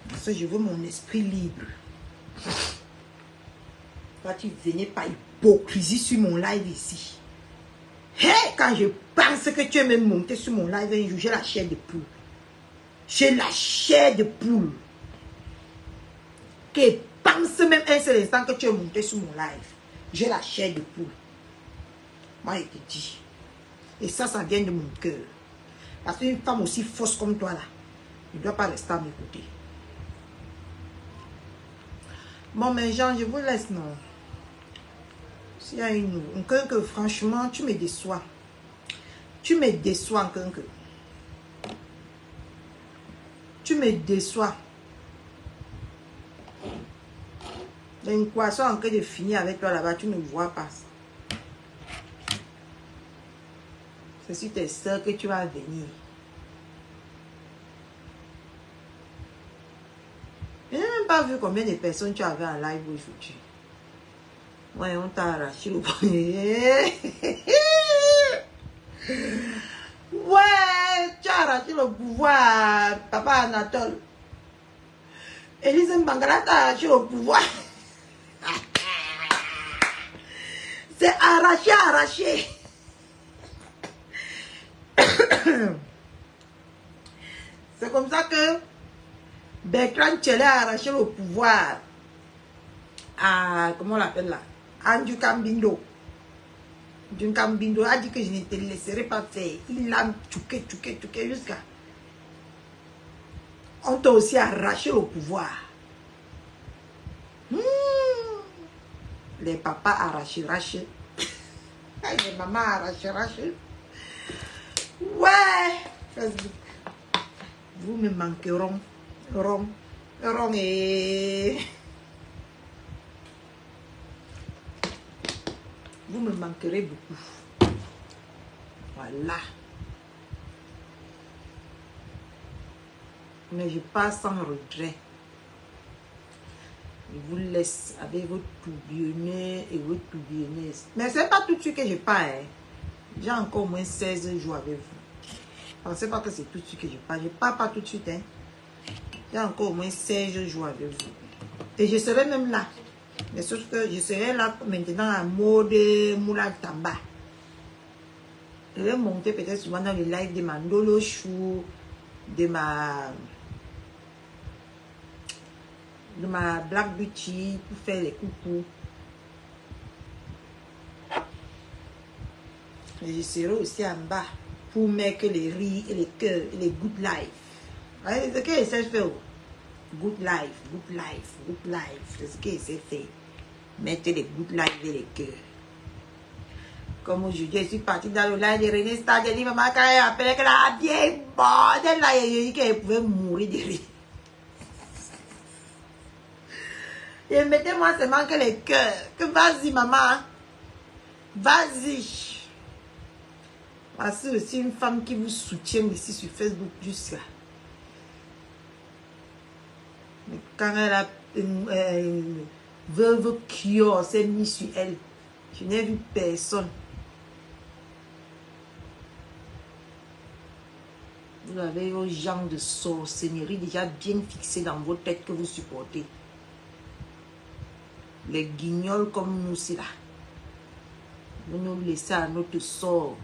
Parce que je veux mon esprit libre. Toi, tu venais par hypocrisie sur mon live ici. Hey, quand je pense que tu es même monté sur mon live un jour, j'ai la chair de poule. J'ai la chair de poule. Que pense même un seul instant que tu es monté sur mon live. J'ai la chair de poule. Moi, je te dis. Et ça vient de mon cœur. Parce qu'une femme aussi fausse comme toi là, ne doit pas rester à mes côtés. Bon, mais Jean, je vous laisse, non. S'il y a un que franchement, tu me déçois. Tu me déçois, que. Tu me déçois. Une poisson en train de finir avec toi là-bas, tu ne vois pas. C'est sur tes soeurs que tu vas venir. Je n'ai même pas vu combien de personnes tu avais en live aujourd'hui. Ouais, on t'a arraché le poignet. Ouais, tu as arraché le pouvoir, papa Anatole. Elise Mbangala t'a arraché le pouvoir. C'est arraché, arraché. C'est comme ça que Bertrand Tchele a arraché le pouvoir à, comment on l'appelle là, Andrew Kambindo. Dunkambindo a dit que je ne te laisserai pas faire. Il a tchouqué jusqu'à... On t'a aussi arraché au pouvoir. Les papas arrachés. Les mamans arrachées. Ouais. Facebook. Vous me manqueront. Rong et... Vous me manquerez beaucoup. Voilà. Mais je passe sans regret. Je vous laisse avec vos tourbillonneurs et vos tourbillonneuses. Mais ce n'est pas tout de suite que je pars. Hein. J'ai encore au moins 16 jours avec vous. Pensez pas que c'est tout de suite que je pars. Je ne pars pas tout de suite. Hein. J'ai encore au moins 16 jours avec vous. Et je serai même là. Mais sauf que je serai là maintenant en mode Moula Tamba. Je vais monter peut-être souvent dans le live de ma Ndolo Chou, de ma Black Beauty pour faire les coucous. Et je serai aussi en bas pour mettre les rires et les cœurs et les good life. C'est ce que je sais faire. Good life. C'est ce que je sais faire. Mettre les good life et les cœurs. Comme aujourd'hui, je suis partie dans le live de René Star. J'ai dit, maman, quand elle appelait qu'elle a bien bordel là, j'ai dit qu'elle pouvait mourir de rire. Et mettez-moi seulement que les cœurs. Que vas-y, maman. Vas-y. Voici aussi une femme qui vous soutient ici sur Facebook jusqu'à. Mais quand elle a une veuve qui s'est mise sur elle, je n'ai vu personne. Vous avez vos genres de sorcellerie déjà bien fixés dans vos têtes que vous supportez. Les guignols comme nous, c'est là. Vous nous laissez à notre sort.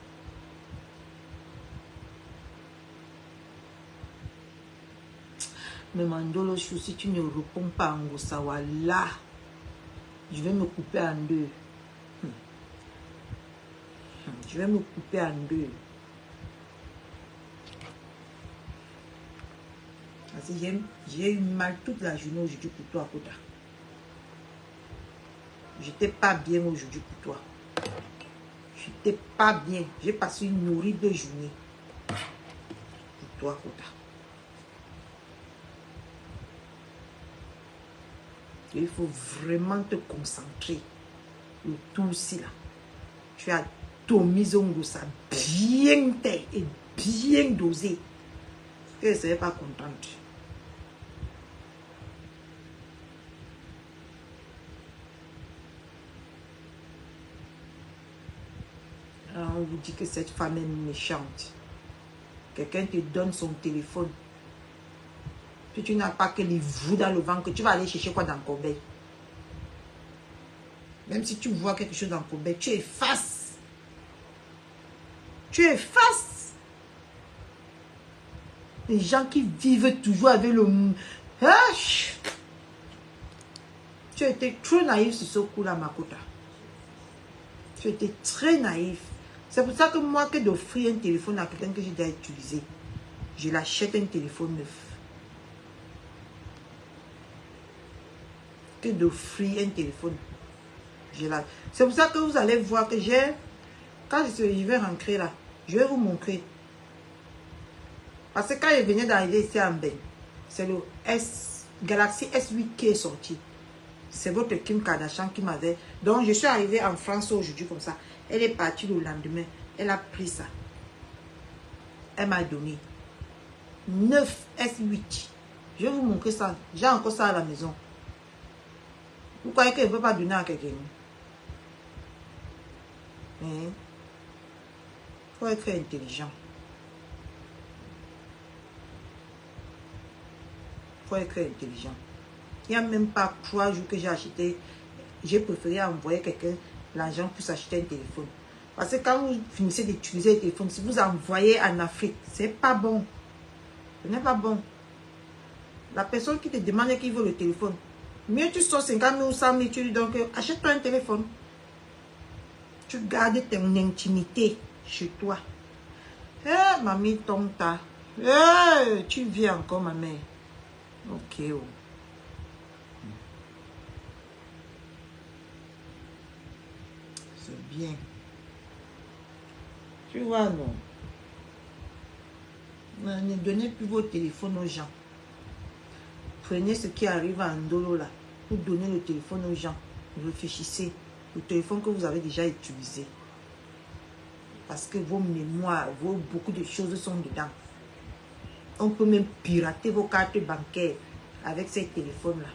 Mais Mandolo Chou, si tu ne réponds pas en Gosawa, là, je vais me couper en deux. Je vais me couper en deux. Parce que j'ai eu mal toute la journée aujourd'hui pour toi, Kota. J'étais pas bien aujourd'hui pour toi. J'étais pas bien. J'ai passé une horrible journée pour toi, Kota. Il faut vraiment te concentrer. Le tout aussi là. Tu as Tomizongo ça bien fait et bien dosé. Je ne serais pas contente. Alors on vous dit que cette femme est méchante. Quelqu'un te donne son téléphone. Puis tu n'as pas que les vous dans le ventre, tu vas aller chercher quoi dans le corbeil. Même si tu vois quelque chose dans le corbeil, tu effaces. Tu effaces. Les gens qui vivent toujours avec le... Tu as été trop naïf sur ce coup-là, Makota. Tu as été très naïf. C'est pour ça que moi, que d'offrir un téléphone à quelqu'un que j'ai déjà utilisé, je l'achète un téléphone neuf. Que d'offrir un téléphone. C'est pour ça que vous allez voir que j'ai... Quand je vais rentrer là, je vais vous montrer. Parce que quand je venais d'arriver ici en Ben, c'est le Galaxy S8 qui est sorti. C'est votre Kim Kardashian qui m'avait... Donc je suis arrivée en France aujourd'hui comme ça. Elle est partie le lendemain. Elle a pris ça. Elle m'a donné 9 S8. Je vais vous montrer ça. J'ai encore ça à la maison. Vous croyez qu'elle ne peut pas donner à quelqu'un? Il faut être intelligent. Il faut être intelligent. Il n'y a même pas 3 jours que j'ai acheté. J'ai préféré envoyer quelqu'un l'argent pour s'acheter un téléphone. Parce que quand vous finissez d'utiliser le téléphone, si vous envoyez en Afrique, c'est pas bon. Ce n'est pas bon. La personne qui te demande qui veut le téléphone, mieux tu sors 50 000 ou 100 000, tu lui dis donc achète-toi un téléphone. Tu gardes ton intimité chez toi. Eh, mamie Tonta. Eh, tu viens encore, ma mère. Ok, oh. C'est bien. Tu vois, non? Ne donnez plus vos téléphones aux gens. Prenez ce qui arrive à Ndolo là. Vous donnez le téléphone aux gens. Réfléchissez. Le téléphone que vous avez déjà utilisé. Parce que vos mémoires, beaucoup de choses sont dedans. On peut même pirater vos cartes bancaires avec ces téléphones-là.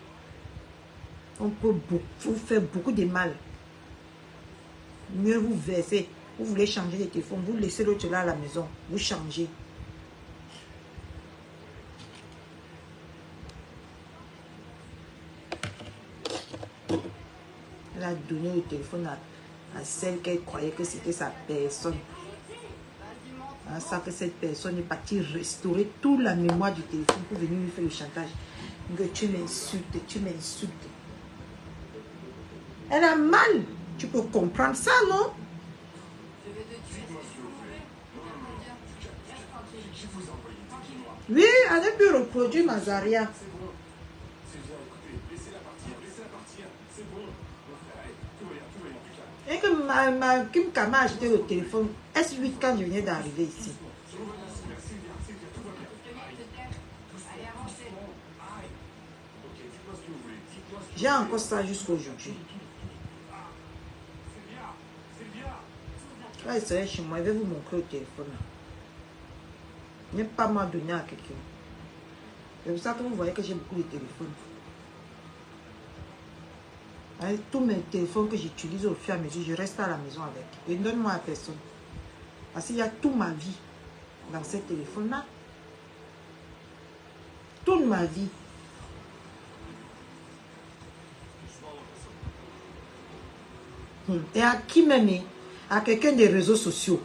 On peut vous faire beaucoup de mal. Mieux vous verser. Vous voulez changer de téléphone, vous laissez l'autre là à la maison. Vous changez. Elle a donné le téléphone à celle qu'elle croyait que c'était sa personne. À ça que cette personne est partie restaurer toute la mémoire du téléphone pour venir lui faire le chantage. Que tu m'insultes, tu m'insultes. Elle a mal. Tu peux comprendre ça, non? Oui, elle a pu reproduire Mazaria. Et que Kim Kama a acheté le téléphone S8 quand je venais d'arriver ici. J'ai encore ça jusqu'à aujourd'hui. Quand elle serait chez moi, elle va vous montrer le téléphone. Il n'est pas moi donné à quelqu'un. C'est pour ça que vous voyez que j'ai beaucoup de téléphones. Avec tous mes téléphones que j'utilise au fur et à mesure, je reste à la maison avec. Et donne-moi à personne. Parce qu'il y a toute ma vie dans ces téléphones-là. Toute ma vie. Et à qui m'aimer? À quelqu'un des réseaux sociaux.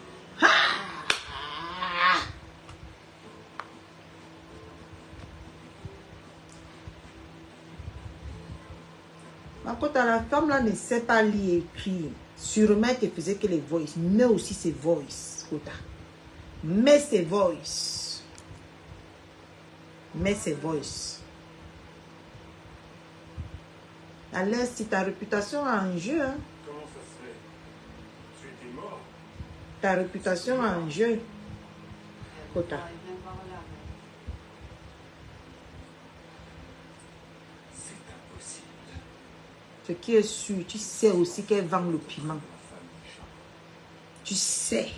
Par contre, la femme là ne sait pas lire et écrire. Sûrement, elle te faisait que les voices. Mais aussi ses voices. Mais ses voices. Mais ses voices. Alors, si ta réputation a un jeu, hein, Comment ça se fait? Tu étais mort? ta réputation a un jeu. Kota. C'est impossible. Ce qui est sûr, tu sais aussi qu'elle vend le piment. Ma femme méchante. Tu sais.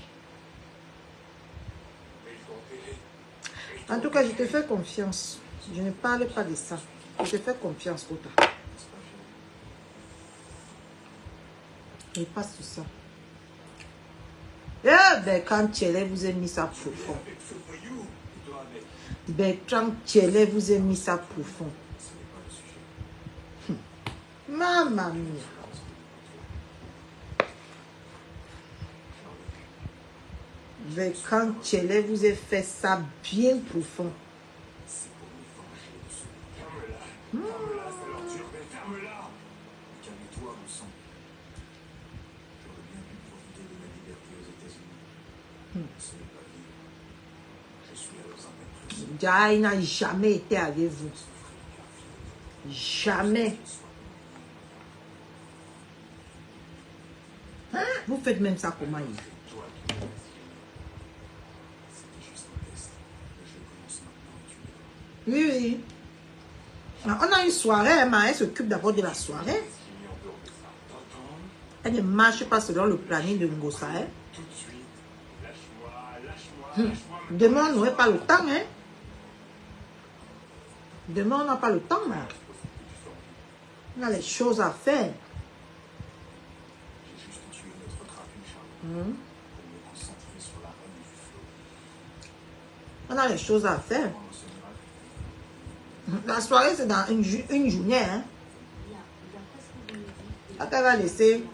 Mais ils t'ont enterré. En tout cas, je te fais confiance. Je ne parle pas de ça. Je te fais confiance, Kota. Je passe tout ça. Eh ben, quand Tchélé vous a mis ça profond. Avec ce voyou, et toi avec. Ben, quand Tchélé vous a mis ça profond. Ce n'est pas le sujet. Maman mia. Ben, quand Tchélé vous a fait ça bien profond. C'est pour me venger de ce... Ferme-la. Ferme-la, ça leur dure, mais ferme-la. Calme-toi, mon sang. J'aurais bien pu profiter de ma liberté aux États-Unis. Ce n'est pas vivre. Je suis à leurs interprètes. Jai n'a jamais été avec vous. Jamais. Hein? Vous faites même ça comment il? Toi qui m'as C'était juste un test. Le jeu commence maintenant et tu es Oui, oui. On a une soirée, mais elle s'occupe d'abord de la soirée. Ce qui est mis en dehors de ça. T'entends? Elle ne marche pas selon le planning de Ngosa. Hein? Tout de suite. Lâche-moi, lâche-moi, lâche-moi. Demain, on n'aurait pas le temps. Hein? Demain, on n'a pas le temps. Là. On a les choses à faire. J'ai juste tué notre trapu, Charles, Hmm. pour me concentrer sur la reine du flot. On a les choses à faire. Pendant ce miracle, La soirée, c'est dans une journée. Hein? Elle va laisser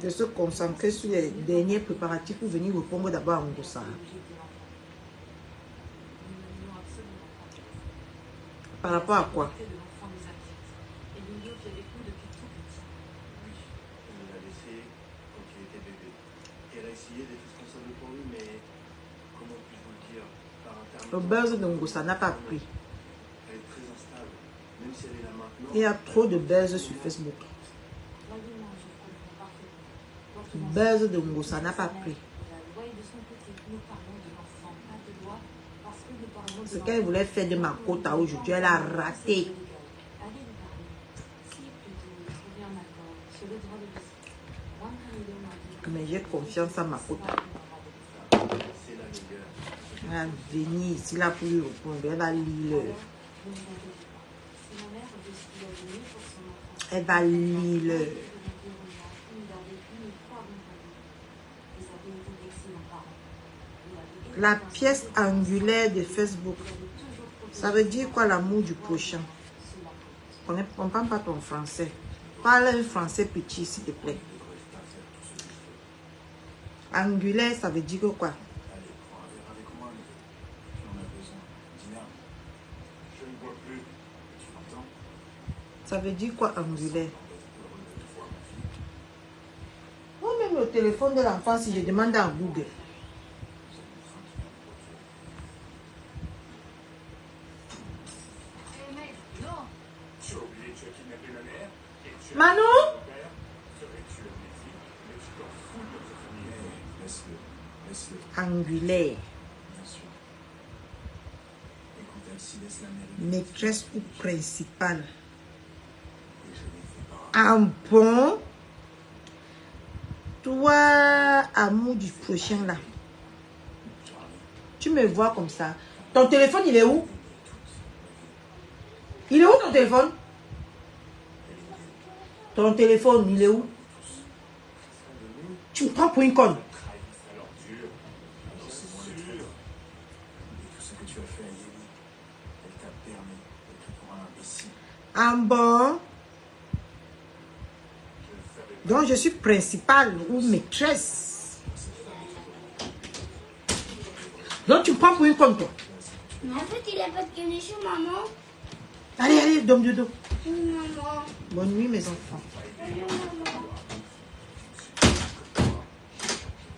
de se concentrer sur les derniers préparatifs pour venir répondre d'abord à Ngosa. Par rapport à quoi? je l'ai laissé essayé d'être responsable pour lui, mais comment puis-je vous le dire? Par internet. Le buzz de Ngossa n'a pas pris. Elle est très instable, même si elle est là maintenant. Il y a trop de buzz sur Facebook. Le buzz de Ngossa n'a pas pris. Ce qu'elle voulait faire de ma côte à aujourd'hui, elle a raté. Mais j'ai confiance en ma côte. C'est la meilleure. Elle va venir ici là pour lui répondre. Elle va lire. Elle va lire. La pièce angulaire de Facebook. Ça veut dire quoi l'amour du prochain? On ne comprend pas ton français. Parle un français petit s'il te plaît. Angulaire, ça veut dire quoi? Allez, prends un verre avec moi, mais on a besoin. Dina, je ne bois plus. Tu m'entends? Ça veut dire quoi angulaire? Heureux de te voir, ma fille. Moi même le téléphone de l'enfant, si je demande à Google. Tu as oublié que tu as kidnappé ma mère et tu as Manon? mon père. Serais-tu amnésique? Mais tu t'en fous de notre famille. Laisse-le, laisse-le, Angulaire. bien sûr. Écoute, Elsie, laisse la mère. Maîtresse ou principale? Et je l'ai fait pas. Ah bon? Toi, amour du prochain là. Tu me vois comme ça. Ton téléphone, il est où? Il est où ton téléphone? Ton téléphone, il est où? Tu me prends pour une conne. Alors dur, alors c'est moi le traître. Et tout ce que tu as fait à Yéli, elle t'a permis d'être pour un imbécile. Ah bon? Je ne savais pas. Donc je suis principale ou maîtresse. Donc tu me prends pour une conne, toi. En fait, il a pas de connexion, maman. Allez, allez, dom de dos. Oui, maman. Bonne nuit, mes enfants. Oui, maman.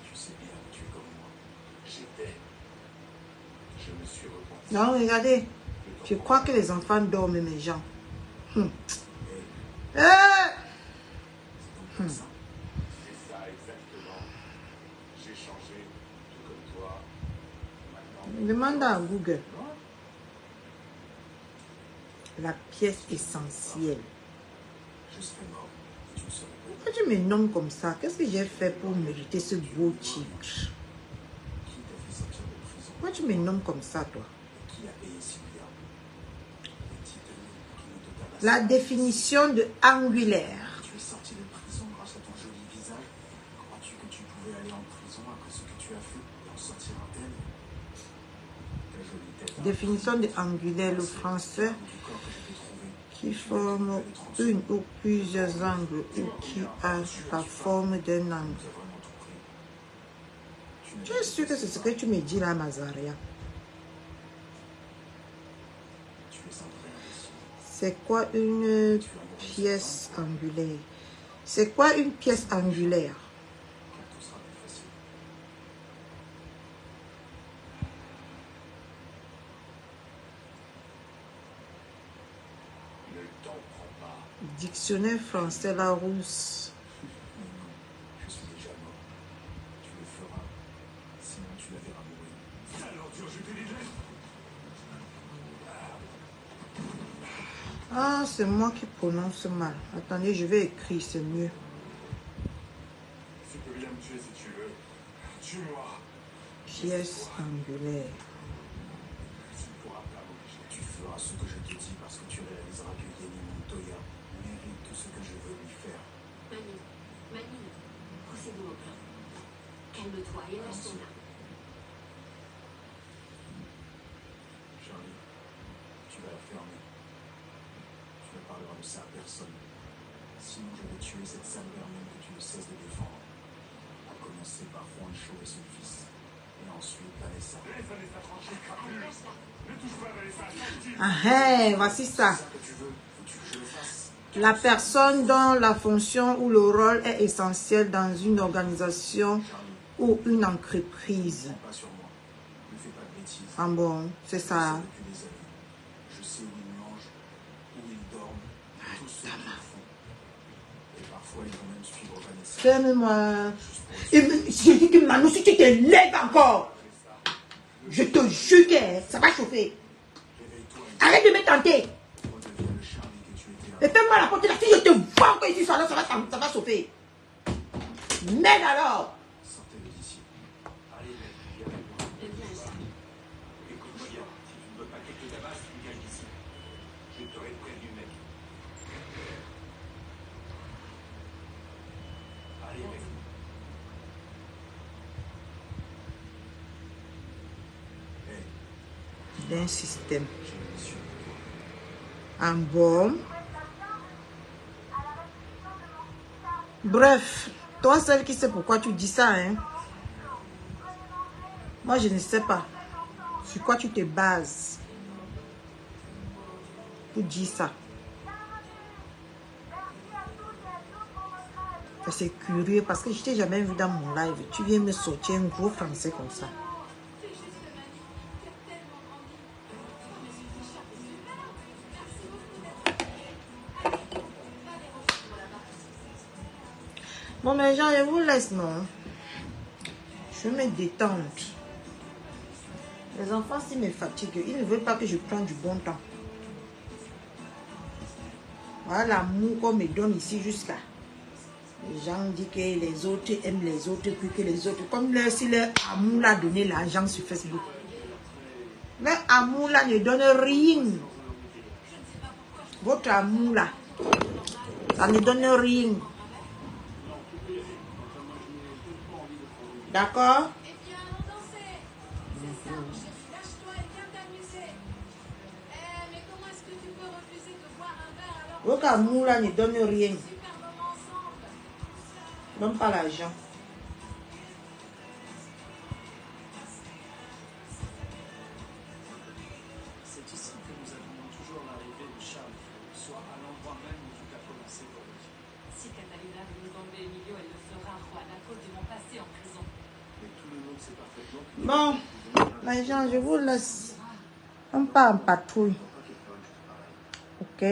Tu sais bien que tu es comme moi. J'étais. Je me suis repenti. Non, regardez. Je crois que les enfants dorment, mes gens. C'est ça, exactement. J'ai changé, tout comme toi. Maintenant, Demande à Google. La pièce essentielle. je serai mort. Et tu ne serais pas. Pourquoi tu me nommes comme ça? Qu'est-ce que j'ai fait pour mériter ce beau titre? Qui t'a fait sortir de prison? Pourquoi tu me nommes comme ça, toi? Et qui a payé Sylvia? Petite amie qui ne te tabasse La pas. définition de angulaire. Tu es sorti de prison grâce à ton joli visage. Crois-tu que tu pouvais aller en prison après ce que tu as fait et en sortir indemne? Ta jolie tête. Définition de angulaire, le français Du corps que je t'ai trouvé. qui forme une ou plusieurs angles ou qui a la forme d'un angle. Tu as vraiment tout pris. Tu Tu es sûr que c'est ce que tu me dis là, Mazaria? es un vrai imbécile. C'est quoi une pièce angulaire? C'est quoi une pièce angulaire? Car tout sera plus facile. Ne t'en prends pas. Dictionnaire français Larousse. Mais non, je suis déjà mort. Tu le feras. Sinon tu la verras mourir. Alors tu as jeté les gestes? Ah, c'est moi qui prononce mal. Attendez, je vais écrire, c'est mieux. Tu peux bien me tuer si tu veux. Tue-moi. Pièce angulaire. Tu ne pourras pas m'obliger. Tu feras ce que je te dis parce que tu réaliseras que Yéli Montoya mérite tout ce que je veux lui faire. Manille, procédons au plan. Calme-toi et restons là. Charlie, tu vas la fermer. Tu ne parleras de ça à personne. Sinon, je vais tuer cette sale vermine que tu ne cesses de défendre. À commencer par Juancho et son fils. Et ensuite Vanessa. Laisse Vanessa trancher, crapule. Ne touche pas Vanessa, sortis. Ah, hey, voici ça. C'est ça que tu veux. Faut-tu que je le fasse? La personne dont la fonction ou le rôle est essentiel dans une organisation ou une entreprise. Prends pas sur moi. Ne fais pas de bêtises. Ah bon, c'est Je sais ça. depuis des années. Je sais où ils mangent, où ils dorment, tout ce qu'ils font. Et parfois, ils vont même suivre Vanessa. Ferme-moi. Juste pour Et je dis que Manon, si tu te lèves encore, je te jure que ça va chauffer. réveille-toi Arrête de me tenter. et redeviens le Charlie que tu étais Et ferme-moi la porte là. Si je te vois encore ici, ça va chauffer. Merde alors. Sortez-le d'ici. Allez, mec, viens avec moi. Viens, Charlie. Écoute-moi bien, si tu ne veux pas quelques tabasses, tu me gages d'ici. Je t'aurais prévenu, mec. Allez, mec. Hey, D'un système. j'ai une mission pour toi. Un bon. Bref, toi celle qui sait pourquoi tu dis ça, hein. Moi, je ne sais pas. Sur quoi tu te bases pour dire ça. C'est curieux parce que je t'ai jamais vu dans mon live. Tu viens me sortir un gros français comme ça. Bon, mais gens, je vous laisse, non? Je vais me détendre. Les enfants, s'ils me fatiguent, ils ne veulent pas que je prenne du bon temps. Voilà l'amour qu'on me donne ici jusqu'à. Les gens disent que les autres aiment les autres plus que les autres. Comme si leur amour l'a donné l'argent sur Facebook. Leur amour là ne donne rien. Votre amour là, ça ne donne rien. D'accord? Votre amour là ne donne rien. Même pas l'argent. C'est ici que nous attendons toujours l'arrivée de Charles, soit à l'endroit même où tout a commencé pour lui. Si Catalina veut nous enlever Emilio, elle le fera, Juan, à cause de mon passé en prison. Mais tout le monde sait parfaitement que Bon, les gens, je vous laisse. On part en patrouille. Ok?